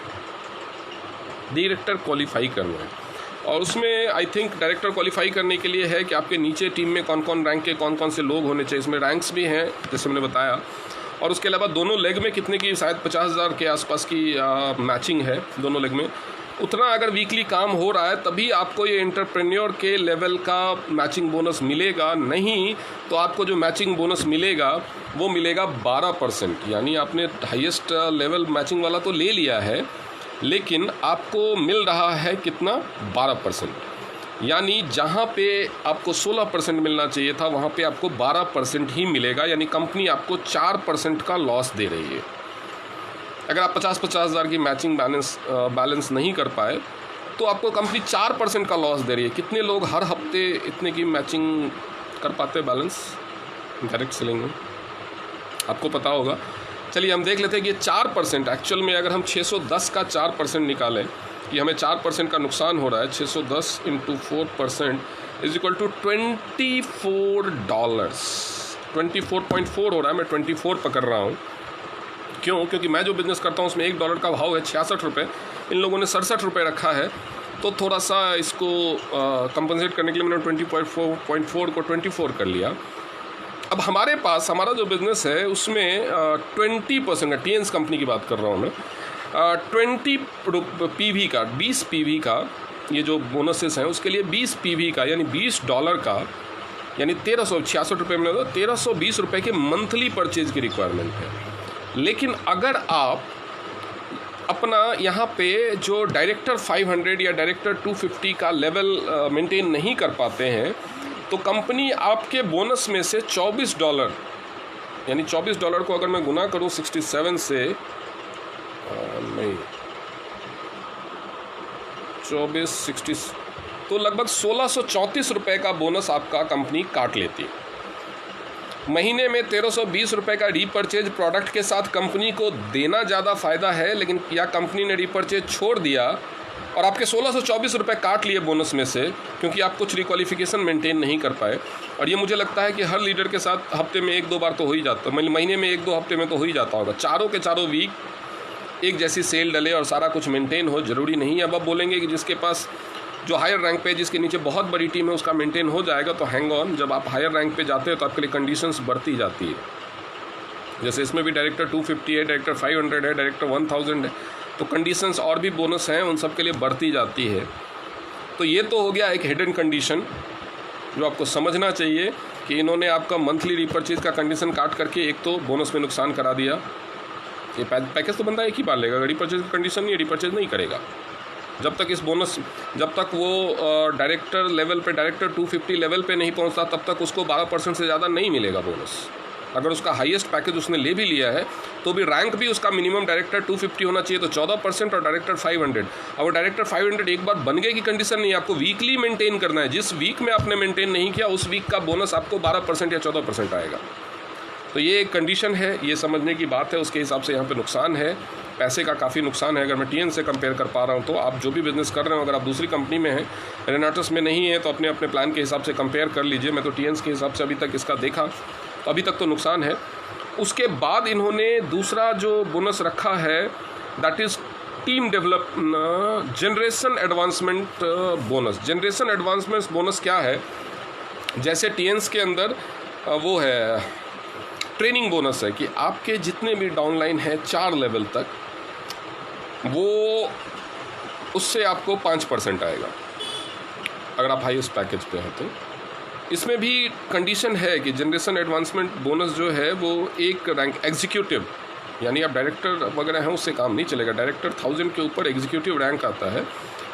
और उसमें आई थिंक डायरेक्टर क्वालिफ़ाई करने के लिए है कि आपके नीचे टीम में कौन कौन रैंक के कौन कौन से लोग होने चाहिए। इसमें रैंक्स भी हैं जैसे मैंने बताया, और उसके अलावा दोनों लेग में कितने की, शायद 50,000 के आसपास की मैचिंग है दोनों लेग में। उतना अगर वीकली काम हो रहा है तभी आपको ये एंटरप्रेन्योर के लेवल का मैचिंग बोनस मिलेगा, नहीं तो आपको जो मैचिंग बोनस मिलेगा वो मिलेगा 12%। यानी आपने हाईएस्ट लेवल मैचिंग वाला तो ले लिया है, लेकिन आपको मिल रहा है कितना, 12%। यानी जहाँ पे आपको 16% मिलना चाहिए था वहाँ पे आपको 12% ही मिलेगा। यानी कंपनी आपको 4% का लॉस दे रही है। अगर आप 50,000 की मैचिंग बैलेंस नहीं कर पाए तो आपको कंपनी 4% का लॉस दे रही है। कितने लोग हर हफ्ते इतने की मैचिंग कर पाते हैं बैलेंस डायरेक्ट सेलिंग में, आपको पता होगा। चलिए हम देख लेते हैं कि 4% एक्चुअल में अगर हम 610 का 4% निकालें कि हमें 4% का नुकसान हो रहा है, 610 × 4% इज इक्वल टू $24। 24.4 हो रहा है, मैं 24 पकड़ रहा हूँ। क्यों? क्योंकि मैं जो बिज़नेस करता हूँ उसमें $1 का भाव है 66 रुपये, इन लोगों ने 67 रुपये रखा है। तो थोड़ा सा इसको कंपनसेट करने के लिए मैंने 20.4 को 24 कर लिया। अब हमारे पास हमारा जो बिज़नेस है उसमें 20% का, टीएंस कंपनी की बात कर रहा हूँ मैं, 20 पीवी का, 20 पीवी का ये जो बोनसेस हैं उसके लिए 20 पीवी का यानी $20 का, यानी 1366 रुपये में 1320 रुपये के मंथली परचेज की रिक्वायरमेंट है। लेकिन अगर आप अपना यहाँ पे जो डायरेक्टर 500 या डायरेक्टर 250 का लेवल मेंटेन नहीं कर पाते हैं तो कंपनी आपके बोनस में से $24, यानी $24 को अगर मैं गुना करूँ 67 से, नहीं 24 60, तो लगभग 1634 रुपये का बोनस आपका कंपनी काट लेती है। महीने में 1320 रुपये का रीपरचेज प्रोडक्ट के साथ कंपनी को देना ज़्यादा फ़ायदा है, लेकिन या कंपनी ने रीपरचेज छोड़ दिया और आपके 1624 रुपये काट लिए बोनस में से, क्योंकि आप कुछ रिक्वालिफिकेशन मेंटेन नहीं कर पाए। और ये मुझे लगता है कि हर लीडर के साथ हफ्ते में 1-2 बार तो हो ही जाता, महीने में 1-2 हफ्ते में तो हो ही जाता होगा। चारों के चारों वीक एक जैसी सेल डले और सारा कुछ मेंटेन हो, ज़रूरी नहीं है। अब आप बोलेंगे कि जिसके पास जो हायर रैंक पे, जिसके नीचे बहुत बड़ी टीम है, उसका मेंटेन हो जाएगा, तो हैंग ऑन। जब आप हायर रैंक पे जाते हैं तो आपके लिए कंडीशंस बढ़ती जाती है। जैसे इसमें भी डायरेक्टर 250 है, डायरेक्टर 500 है, डायरेक्टर 1000 है, तो कंडीशंस और भी बोनस हैं उन सब के लिए बढ़ती जाती है। तो ये तो हो गया एक हिडन कंडीशन जो आपको समझना चाहिए कि इन्होंने आपका मंथली रीपरचेज का कंडीशन काट करके एक तो बोनस में नुकसान करा दिया। ये पैकेज तो बंदा एक ही बार लेगा, रीपरचेज की कंडीशन नहीं, रीपरचेज नहीं करेगा जब तक इस बोनस, जब तक वो डायरेक्टर लेवल पे, डायरेक्टर 250 लेवल पे नहीं पहुंचता तब तक उसको 12% से ज़्यादा नहीं मिलेगा बोनस। अगर उसका हाईएस्ट पैकेज उसने ले भी लिया है तो भी रैंक भी उसका मिनिमम डायरेक्टर 250 होना चाहिए, तो 14% और डायरेक्टर 500। अब वो डायरेक्टर 500 एक बार बन गए की कंडीशन नहीं है, आपको वीकली मेंटेन करना है। जिस वीक में आपने मेंटेन नहीं किया उस वीक का बोनस आपको 12% या 14% आएगा। तो ये एक कंडीशन है, ये समझने की बात है। उसके हिसाब से यहाँ पे नुकसान है, पैसे का काफ़ी नुकसान है। अगर मैं टीएन से कंपेयर कर पा रहा हूँ तो आप जो भी बिज़नेस कर रहे हो, अगर आप दूसरी कंपनी में हैं, रेनाटस में नहीं है, तो अपने अपने प्लान के हिसाब से कंपेयर कर लीजिए। मैं तो टीएन के हिसाब से अभी तक इसका देखा तो अभी तक तो नुकसान है। उसके बाद इन्होंने दूसरा जो बोनस रखा है that is team develop generation advancement bonus. Generation advancement bonus क्या है? जैसे टीएन्स के अंदर वो है ट्रेनिंग बोनस है कि आपके जितने भी डाउनलाइन है 4 लेवल तक, वो उससे आपको 5% आएगा अगर आप हाईएस्ट पैकेज पे हैं। तो इसमें भी कंडीशन है कि जनरेशन एडवांसमेंट बोनस जो है वो एक रैंक एग्जीक्यूटिव, यानी आप डायरेक्टर वगैरह हैं उससे काम नहीं चलेगा। डायरेक्टर 1000 के ऊपर एग्जीक्यूटिव रैंक आता है,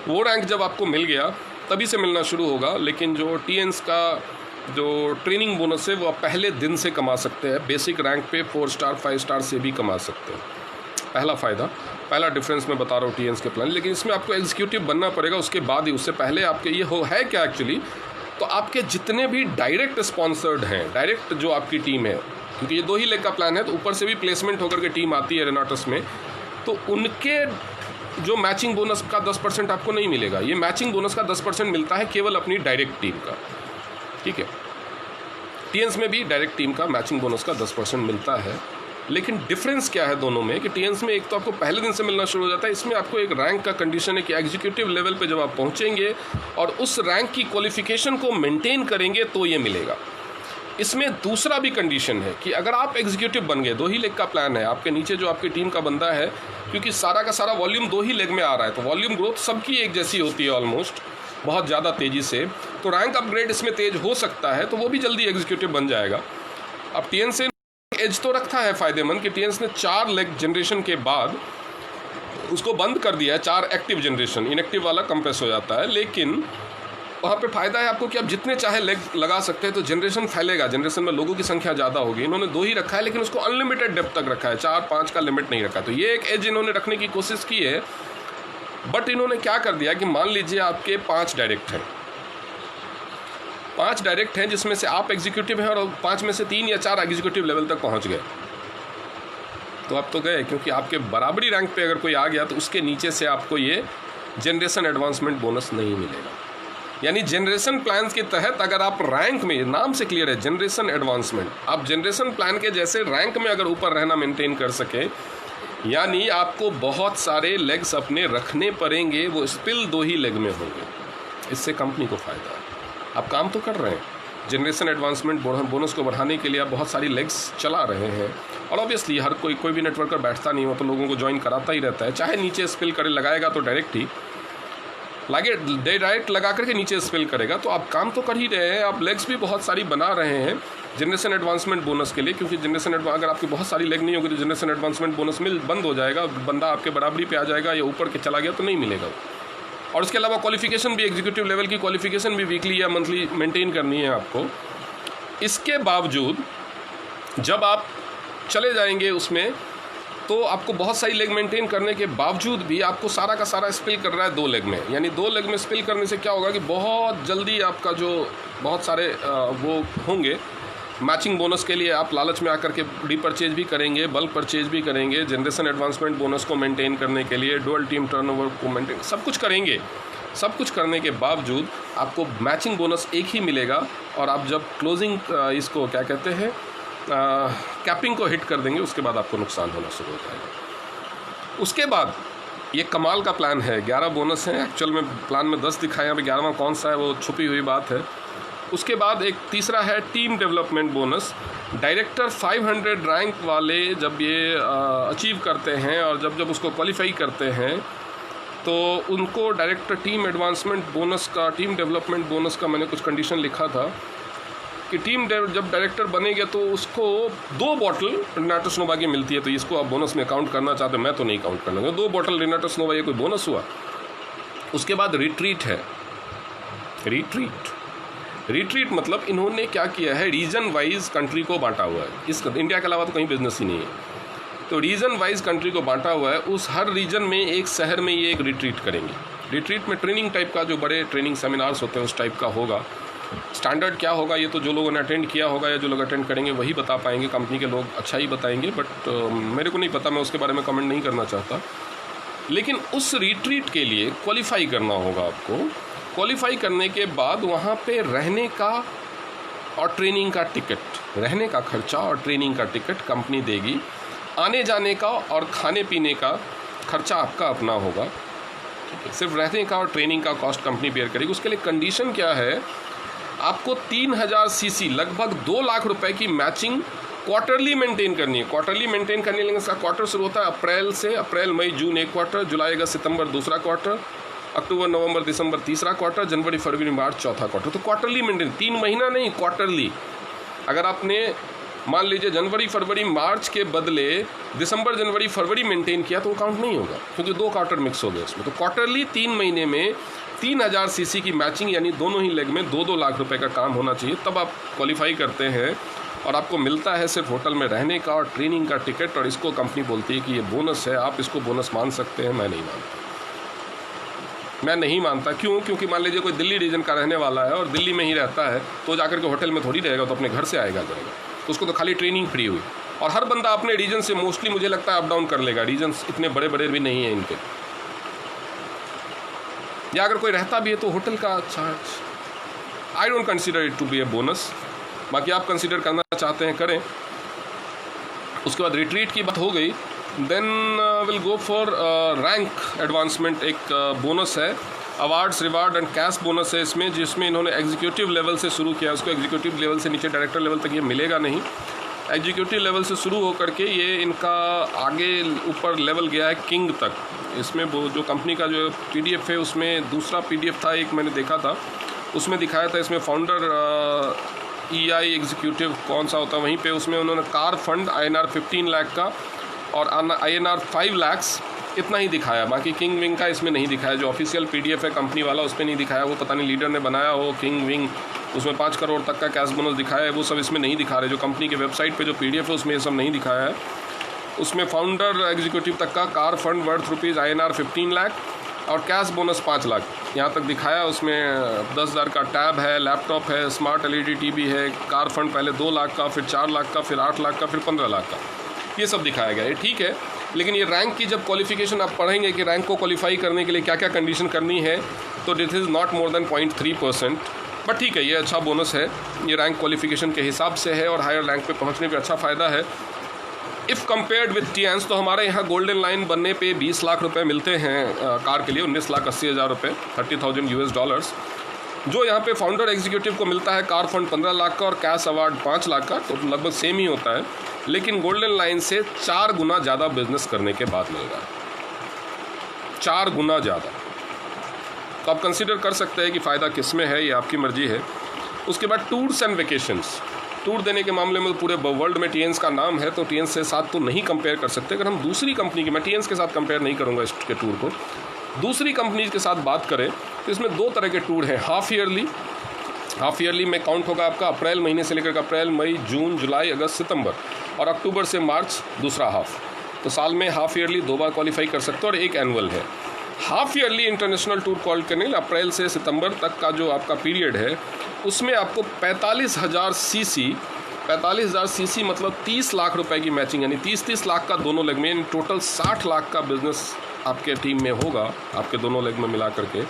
वो रैंक जब आपको मिल गया तभी से मिलना शुरू होगा। लेकिन जो टीएन्स का जो ट्रेनिंग बोनस है वो आप पहले दिन से कमा सकते हैं। बेसिक रैंक पे 4 स्टार 5 स्टार से भी कमा सकते हैं। पहला फ़ायदा, पहला डिफरेंस मैं बता रहा हूँ टीएन्स के प्लान। लेकिन इसमें आपको एग्जीक्यूटिव बनना पड़ेगा उसके बाद ही, उससे पहले आपके ये हो है क्या एक्चुअली, तो आपके जितने भी डायरेक्ट स्पॉन्सर्ड हैं, डायरेक्ट जो आपकी टीम है, क्योंकि ये 2 ही लेग का प्लान है तो ऊपर से भी प्लेसमेंट होकर के टीम आती है रेनाटस में, तो उनके जो मैचिंग बोनस का 10% आपको नहीं मिलेगा। ये मैचिंग बोनस का 10% मिलता है केवल अपनी डायरेक्ट टीम का, ठीक है। टीएन्स में भी डायरेक्ट टीम का मैचिंग बोनस का 10% मिलता है। लेकिन डिफरेंस क्या है दोनों में कि टीएन्स में एक तो आपको पहले दिन से मिलना शुरू हो जाता है, इसमें आपको एक रैंक का कंडीशन है कि एग्जीक्यूटिव लेवल पे जब आप पहुंचेंगे और उस रैंक की क्वालिफिकेशन को मेंटेन करेंगे तो ये मिलेगा। इसमें दूसरा भी कंडीशन है कि अगर आप एग्जीक्यूटिव बन गए, 2 ही लेग का प्लान है, आपके नीचे जो आपकी टीम का बंदा है, क्योंकि सारा का सारा वॉल्यूम 2 ही लेग में आ रहा है, तो वॉल्यूम ग्रोथ सबकी एक जैसी होती है ऑलमोस्ट, बहुत ज़्यादा तेज़ी से, तो रैंक अपग्रेड इसमें तेज हो सकता है, तो वो भी जल्दी एग्जीक्यूटिव बन जाएगा। अब टीएनएस ने एज तो रखा है फ़ायदेमंद कि टीएनएस ने 4 लेग जनरेशन के बाद उसको बंद कर दिया है, 4 एक्टिव जनरेशन, इनएक्टिव वाला कंप्रेस हो जाता है, लेकिन वहाँ पे फ़ायदा है आपको कि आप जितने चाहे लेग लगा सकते हैं, तो जनरेशन फैलेगा, जनरेशन में लोगों की संख्या ज़्यादा होगी। इन्होंने 2 ही रखा है, लेकिन उसको अनलिमिटेड डेप्थ तक रखा है, 4-5 का लिमिट नहीं रखा है, तो ये एक एज इन्होंने रखने की कोशिश की है। बट इन्होंने क्या कर दिया कि मान लीजिए आपके 5 डायरेक्ट हैं, 5 डायरेक्ट हैं जिसमें से आप एग्जीक्यूटिव हैं और 5 में से 3 या 4 एग्जीक्यूटिव लेवल तक पहुँच गए, तो आप तो गए, क्योंकि आपके बराबरी रैंक पे अगर कोई आ गया तो उसके नीचे से आपको ये जनरेशन एडवांसमेंट बोनस नहीं मिलेगा। यानी जनरेशन प्लान के तहत अगर आप रैंक में, नाम से क्लियर है जनरेशन एडवांसमेंट, आप जनरेशन प्लान के जैसे रैंक में अगर ऊपर रहना मेंटेन कर सके, यानी आपको बहुत सारे लेग्स अपने रखने पड़ेंगे, वो स्पिल 2 ही लेग में होंगे। इससे कंपनी को फ़ायदा है। आप काम तो कर रहे हैं, जनरेशन एडवांसमेंट बोनस को बढ़ाने के लिए आप बहुत सारी लेग्स चला रहे हैं, और ऑब्वियसली हर कोई भी नेटवर्कर बैठता नहीं हो, तो लोगों को ज्वाइन कराता ही रहता है, चाहे नीचे स्पिल करे, लगाएगा तो डायरेक्ट ही डायरेक्ट लगा करके नीचे स्पिल करेगा, तो आप काम तो कर ही रहे हैं, आप लेग्स भी बहुत सारी बना रहे हैं जनरेशन एडवांसमेंट बोनस के लिए, क्योंकि अगर आपकी बहुत सारी लेग नहीं होगी तो जनरेशन एडवांसमेंट बोनस बंद हो जाएगा, बंदा आपके बराबरी पे आ जाएगा या ऊपर के चला गया तो नहीं मिलेगा। और उसके अलावा क्वालिफिकेशन भी, एग्जीक्यूटिव लेवल की क्वालिफिकेशन भी वीकली या मंथली मेंटेन करनी है आपको। इसके बावजूद जब आप चले जाएंगे उसमें, तो आपको बहुत सारी लेग मेंटेन करने के बावजूद भी आपको सारा का सारा स्पिल कर रहा है 2 लेग में। यानी 2 लेग में स्पिल करने से क्या होगा कि बहुत जल्दी आपका जो बहुत सारे वो होंगे मैचिंग बोनस के लिए, आप लालच में आकर के रीपरचेज भी करेंगे, बल्क परचेज भी करेंगे, जनरेशन एडवांसमेंट बोनस को मेंटेन करने के लिए डुअल टीम टर्नओवर को मेंटेन, सब कुछ करेंगे। सब कुछ करने के बावजूद आपको मैचिंग बोनस एक ही मिलेगा, और आप जब क्लोजिंग इसको क्या कहते हैं कैपिंग को हिट कर देंगे, उसके बाद आपको नुकसान होना शुरू हो जाएगा। उसके बाद ये कमाल का प्लान है, 11 बोनस हैं, एक्चुअल में प्लान में 10 दिखाया, अभी 11वां कौन सा है वो छुपी हुई बात है। उसके बाद एक तीसरा है team development bonus. Director 500 rank वाले जब ये अचीव करते हैं और जब उसको क्वालिफाई करते हैं, तो उनको डायरेक्टर टीम एडवांसमेंट बोनस का, टीम डेवलपमेंट बोनस का मैंने कुछ कंडीशन लिखा था कि जब डायरेक्टर बनेगा तो उसको 2 बॉटल रिनाटस नोवा की मिलती है, तो इसको आप बोनस में काउंट करना चाहते, मैं तो नहीं काउंट करना, 2 बॉटल रिनाटस नोवा, ये कोई बोनस हुआ। उसके बाद रिट्रीट है। रिट्रीट मतलब इन्होंने क्या किया है, रीजन वाइज कंट्री को बांटा हुआ है। इस इंडिया के अलावा तो कहीं बिजनेस ही नहीं है, तो रीजन वाइज कंट्री को बांटा हुआ है। उस हर रीजन में एक शहर में ये एक रिट्रीट करेंगे। रिट्रीट में ट्रेनिंग टाइप का, जो बड़े ट्रेनिंग सेमिनार्स होते हैं उस टाइप का होगा। स्टैंडर्ड क्या होगा ये तो जो लोगों ने अटेंड किया होगा या जो लोग अटेंड करेंगे वही बता पाएंगे, कंपनी के लोग अच्छा ही बताएंगे, बट मेरे को नहीं पता, मैं उसके बारे में कमेंट नहीं करना चाहता। लेकिन उस रिट्रीट के लिए क्वालिफाई करना होगा आपको। क्वालिफाई करने के बाद वहाँ पे रहने का और ट्रेनिंग का टिकट, रहने का खर्चा और ट्रेनिंग का टिकट कंपनी देगी। आने जाने का और खाने पीने का खर्चा आपका अपना होगा, ठीक है। सिर्फ रहने का और ट्रेनिंग का कॉस्ट कंपनी बेयर करेगी। उसके लिए कंडीशन क्या है, आपको 3000 सीसी लगभग 2 लाख रुपए की मैचिंग क्वार्टरली मेंटेन करनी है। क्वार्टरली मेंटेन करने के लिए इसका क्वार्टर शुरू होता है अप्रैल से। अप्रैल मई जून 1 क्वार्टर, जुलाई अगस्त सितंबर 2रा क्वार्टर, अक्टूबर नवंबर दिसंबर 3रा क्वार्टर, जनवरी फरवरी मार्च 4था क्वार्टर। तो क्वार्टरली मेंटेन, 3 महीना नहीं, क्वार्टरली। अगर आपने मान लीजिए जनवरी फरवरी मार्च के बदले दिसंबर जनवरी फरवरी मेंटेन किया तो वो काउंट नहीं होगा, क्योंकि 2 क्वार्टर मिक्स हो गए उसमें। तो क्वार्टरली 3 महीने में 3000 सीसी की मैचिंग, यानी दोनों ही लेग में 2-2 लाख रुपए का काम होना चाहिए, तब आप क्वालिफाई करते हैं। और आपको मिलता है सिर्फ होटल में रहने का और ट्रेनिंग का टिकट, और इसको कंपनी बोलती है कि ये बोनस है। आप इसको बोनस मान सकते हैं, मैं नहीं मानता। क्यों? क्योंकि मान लीजिए कोई दिल्ली रीजन का रहने वाला है और दिल्ली में ही रहता है, तो जाकर के होटल में थोड़ी रहेगा, तो अपने घर से आएगा जाएगा, तो उसको तो खाली ट्रेनिंग फ्री हुई। और हर बंदा अपने रीजन से मोस्टली मुझे लगता है अप डाउन कर लेगा, रीजन्स इतने बड़े बड़े भी नहीं हैं इनके। या अगर कोई रहता भी है तो होटल का charge, I don't consider it to be a bonus. बाकी आप कंसिडर करना चाहते हैं करें। उसके बाद रिट्रीट की बात हो गई। Then will go for rank advancement, एक बोनस है। Awards, reward and cash bonus है इसमें, जिसमें इन्होंने एग्जीक्यूटिव लेवल से शुरू किया। उसको एग्जीक्यूटिव लेवल से नीचे डायरेक्टर लेवल तक ये मिलेगा नहीं, एग्जीक्यूटिव लेवल से शुरू होकर के ये इनका आगे ऊपर लेवल गया है किंग तक। इसमें वो जो कंपनी का जो PDF है उसमें दूसरा PDF था एक मैंने देखा था, उसमें दिखाया था इसमें फाउंडर EI एग्जीक्यूटिव कौन सा होता है वहीं पे, उसमें उन्होंने कार फंड INR 15 लाख का और INR 5 लाख इतना ही दिखाया। बाकी किंग विंग का इसमें नहीं दिखाया। जो ऑफिशियल PDF है कंपनी वाला उस पर नहीं दिखाया, वो पता नहीं लीडर ने बनाया हो किंग विंग, उसमें 5 करोड़ तक का कैश बोनस दिखाया है, वो सब इसमें नहीं दिखा रहे। जो कंपनी के वेबसाइट पे जो PDF है उसमें ये सब नहीं दिखाया है। उसमें फाउंडर एग्जीक्यूटिव तक का car fund worth rupees INR 15 lakh और कैश बोनस 5 लाख यहाँ तक दिखाया। उसमें 10,000 का टैब है, लैपटॉप है, स्मार्ट LED TV है, कार फंड पहले 2 लाख का, फिर 4 लाख का, फिर 8 लाख का, फिर 15 लाख का, ये सब दिखाया गया है। ठीक है, लेकिन ये रैंक की जब क्वालिफिकेशन आप पढ़ेंगे कि रैंक को क्वालिफाई करने के लिए क्या क्या कंडीशन करनी है, तो this is not more than 0.3%। But ठीक है, ये अच्छा बोनस है, ये रैंक क्वालिफिकेशन के हिसाब से है और हायर रैंक पे पहुंचने पे अच्छा फ़ायदा है। इफ़ कंपेयर्ड विद टीएंस, तो हमारे यहाँ गोल्डन लाइन बनने पे 20 लाख रुपए मिलते हैं कार के लिए, 19,80,000 रुपये, $30,000। जो यहाँ पे फाउंडर एग्जीक्यूटिव को मिलता है कार फंड 15 लाख का और कैश अवार्ड 5 लाख का, तो लगभग सेम ही होता है, लेकिन गोल्डन लाइन से 4 गुना ज़्यादा बिजनेस करने के बाद मिल रहा है, 4 गुना ज़्यादा। तो आप कंसिडर कर सकते हैं कि फ़ायदा किस में है, ये आपकी मर्जी है। उसके बाद टूर्स एंड वेकेशंस, टूर देने के मामले में पूरे वर्ल्ड में टीएंस का नाम है, तो टीएंस के साथ तो नहीं कंपेयर कर सकते। अगर हम दूसरी कंपनी की, मैं टीएंस के साथ कंपेयर नहीं करूँगा इसके टूर को, दूसरी कंपनीज के साथ बात करें तो इसमें 2 तरह के टूर हैं। हाफ ईयरली में काउंट होगा आपका अप्रैल महीने से लेकर अप्रैल, मई, जून, जुलाई, अगस्त, सितंबर, और अक्टूबर से मार्च दूसरा हाफ। तो साल में हाफ ईयरली 2 बार क्वालिफाई कर सकते हो और एक एनुअल है। Half yearly international tour call करने अप्रैल से सितंबर तक का जो आपका पीरियड है, उसमें आपको 45,000 सीसी मतलब 30 लाख रुपए की मैचिंग, यानी 30 लाख का दोनों लेग में, यानी टोटल 60 लाख का बिजनेस आपके टीम में होगा, आपके दोनों लेग में मिला करके,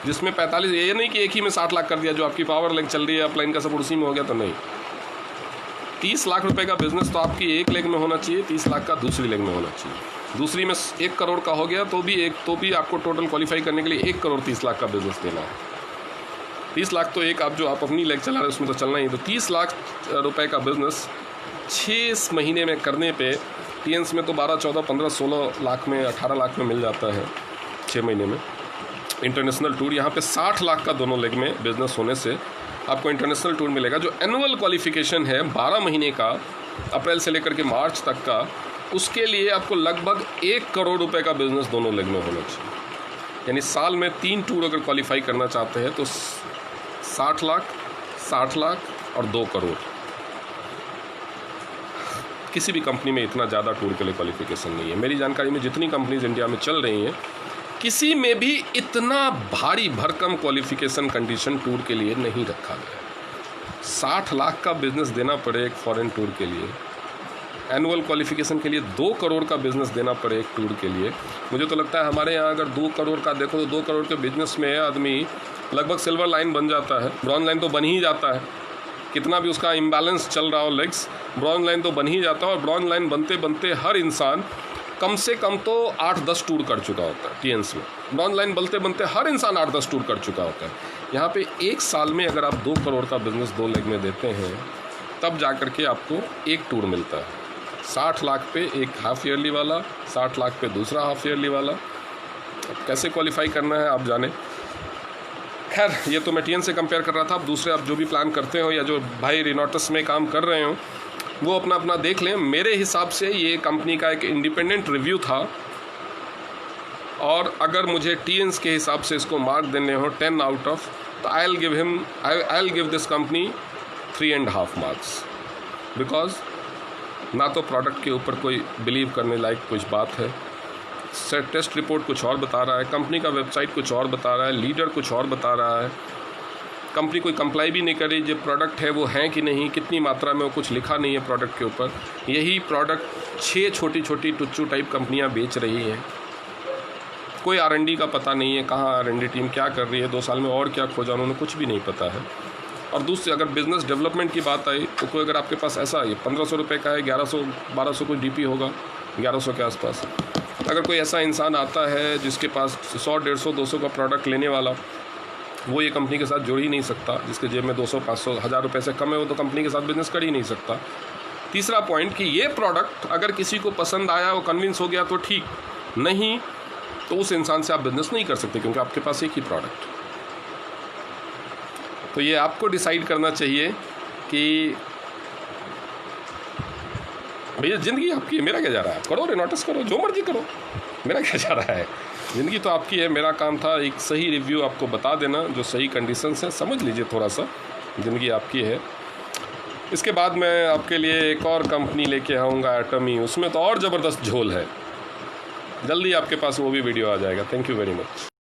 जिसमें 45, ये नहीं कि एक ही में 60 लाख कर दिया, जो आपकी पावर लेग चल रही है अपलाइन का सब उसी में हो गया, तो नहीं। 30 लाख रुपए का बिजनेस तो आपकी एक लेग में होना चाहिए, 30 लाख का दूसरी लेग में होना चाहिए। दूसरी में 1 करोड़ का हो गया तो भी आपको टोटल क्वालिफाई करने के लिए 1 करोड़ 30 लाख का बिजनेस देना है। 30 लाख तो आप अपनी लेग चला रहे उसमें तो चलना ही। तो 30 लाख रुपए का बिजनेस 6 महीने में करने पे, टीएंस में तो 12, 14, 15, 16 लाख में, 18 लाख में मिल जाता है 6 महीने में। इंटरनेशनल टूर यहाँ पे 60 लाख का दोनों लेग में बिजनेस होने से आपको इंटरनेशनल टूर मिलेगा। जो एनुअल क्वालिफिकेशन है 12 महीने का, अप्रैल से लेकर के मार्च तक का, उसके लिए आपको लगभग 1 करोड़ रुपए का बिजनेस दोनों लेग में होना चाहिए। यानी साल में 3 टूर अगर क्वालिफाई करना चाहते हैं तो 60 लाख और 2 करोड़। किसी भी कंपनी में इतना ज़्यादा टूर के लिए क्वालिफिकेशन नहीं है। मेरी जानकारी में जितनी कंपनीज इंडिया में चल रही हैं, किसी में भी इतना भारी भरकम क्वालिफिकेशन कंडीशन टूर के लिए नहीं रखा गया। 60 लाख का बिजनेस देना पड़े एक फॉरेन टूर के लिए, एनुअल क्वालिफिकेशन के लिए 2 करोड़ का बिजनेस देना पड़े एक टूर के लिए। मुझे तो लगता है हमारे यहाँ अगर 2 करोड़ का देखो तो 2 करोड़ के बिजनेस में आदमी लगभग सिल्वर लाइन बन जाता है। ब्रॉन्ज लाइन तो बन ही जाता है, कितना भी उसका इम्बैलेंस चल रहा हो लेग्स, ब्रॉन्ज लाइन तो बन ही जाता है। और ब्रॉन्ज लाइन बनते बनते हर इंसान कम से कम तो 8-10 टूर कर चुका होता है टीएंस में। ब्रॉन्ज लाइन बनते बनते हर इंसान 8-10 टूर कर चुका होता है। यहाँ पे एक साल में अगर आप 2 करोड़ का बिजनेस 2 लेग में देते हैं, तब जा कर के आपको 1 टूर मिलता है। 60 लाख पे एक हाफ ईयरली वाला, 60 लाख पे दूसरा हाफ ईयरली वाला। अब कैसे क्वालिफाई करना है आप जाने। खैर, ये तो मैं टीएन से कंपेयर कर रहा था। अब दूसरे आप जो भी प्लान करते हो या जो भाई रिनोटस में काम कर रहे हो, वो अपना अपना देख लें। मेरे हिसाब से ये कंपनी का एक इंडिपेंडेंट रिव्यू था, और अगर मुझे टीएन्स के हिसाब से इसको मार्क देने हो 10 आउट ऑफ, तो I will give this company 3.5 marks. Because ना तो प्रोडक्ट के ऊपर कोई बिलीव करने लायक कुछ बात है, टेस्ट रिपोर्ट कुछ और बता रहा है, कंपनी का वेबसाइट कुछ और बता रहा है, लीडर कुछ और बता रहा है, कंपनी कोई कंप्लाई भी नहीं कर रही, जो प्रोडक्ट है वो है कि नहीं, कितनी मात्रा में, वो कुछ लिखा नहीं है प्रोडक्ट के ऊपर। यही प्रोडक्ट 6 छोटी छोटी टुच्चू टाइप कंपनियां बेच रही हैं। कोई R&D का पता नहीं है, कहाँ R&D टीम क्या कर रही है, 2 साल में और क्या खोजा, उन्होंने कुछ भी नहीं पता है। और दूसरी अगर बिज़नेस डेवलपमेंट की बात आई तो कोई अगर आपके पास ऐसा है 1500 रुपये का है, 1100-1200 कोई DP होगा, 1100 के आसपास, अगर कोई ऐसा इंसान आता है जिसके पास 100, 150, 200 का प्रोडक्ट लेने वाला, वो ये कंपनी के साथ जुड़ ही नहीं सकता। जिसके जेब में 200, 500, 1000 रुपये से कम है, वो तो कंपनी के साथ बिजनेस कर ही नहीं सकता। तीसरा पॉइंट कि ये प्रोडक्ट अगर किसी को पसंद आया, वो कन्विंस हो गया तो ठीक, नहीं तो उस इंसान से आप बिजनेस नहीं कर सकते, क्योंकि आपके पास एक ही प्रोडक्ट। तो ये आपको डिसाइड करना चाहिए कि भैया ज़िंदगी आपकी है, मेरा क्या जा रहा है। करो, रेनोटिस करो, जो मर्जी करो, मेरा क्या जा रहा है। ज़िंदगी तो आपकी है। मेरा काम था एक सही रिव्यू आपको बता देना, जो सही कंडीशंस हैं, समझ लीजिए थोड़ा सा। ज़िंदगी आपकी है। इसके बाद मैं आपके लिए एक और कंपनी लेके आऊँगा, एटमी। उसमें तो और ज़बरदस्त झोल है। जल्दी आपके पास वो भी वीडियो आ जाएगा। Thank you very much.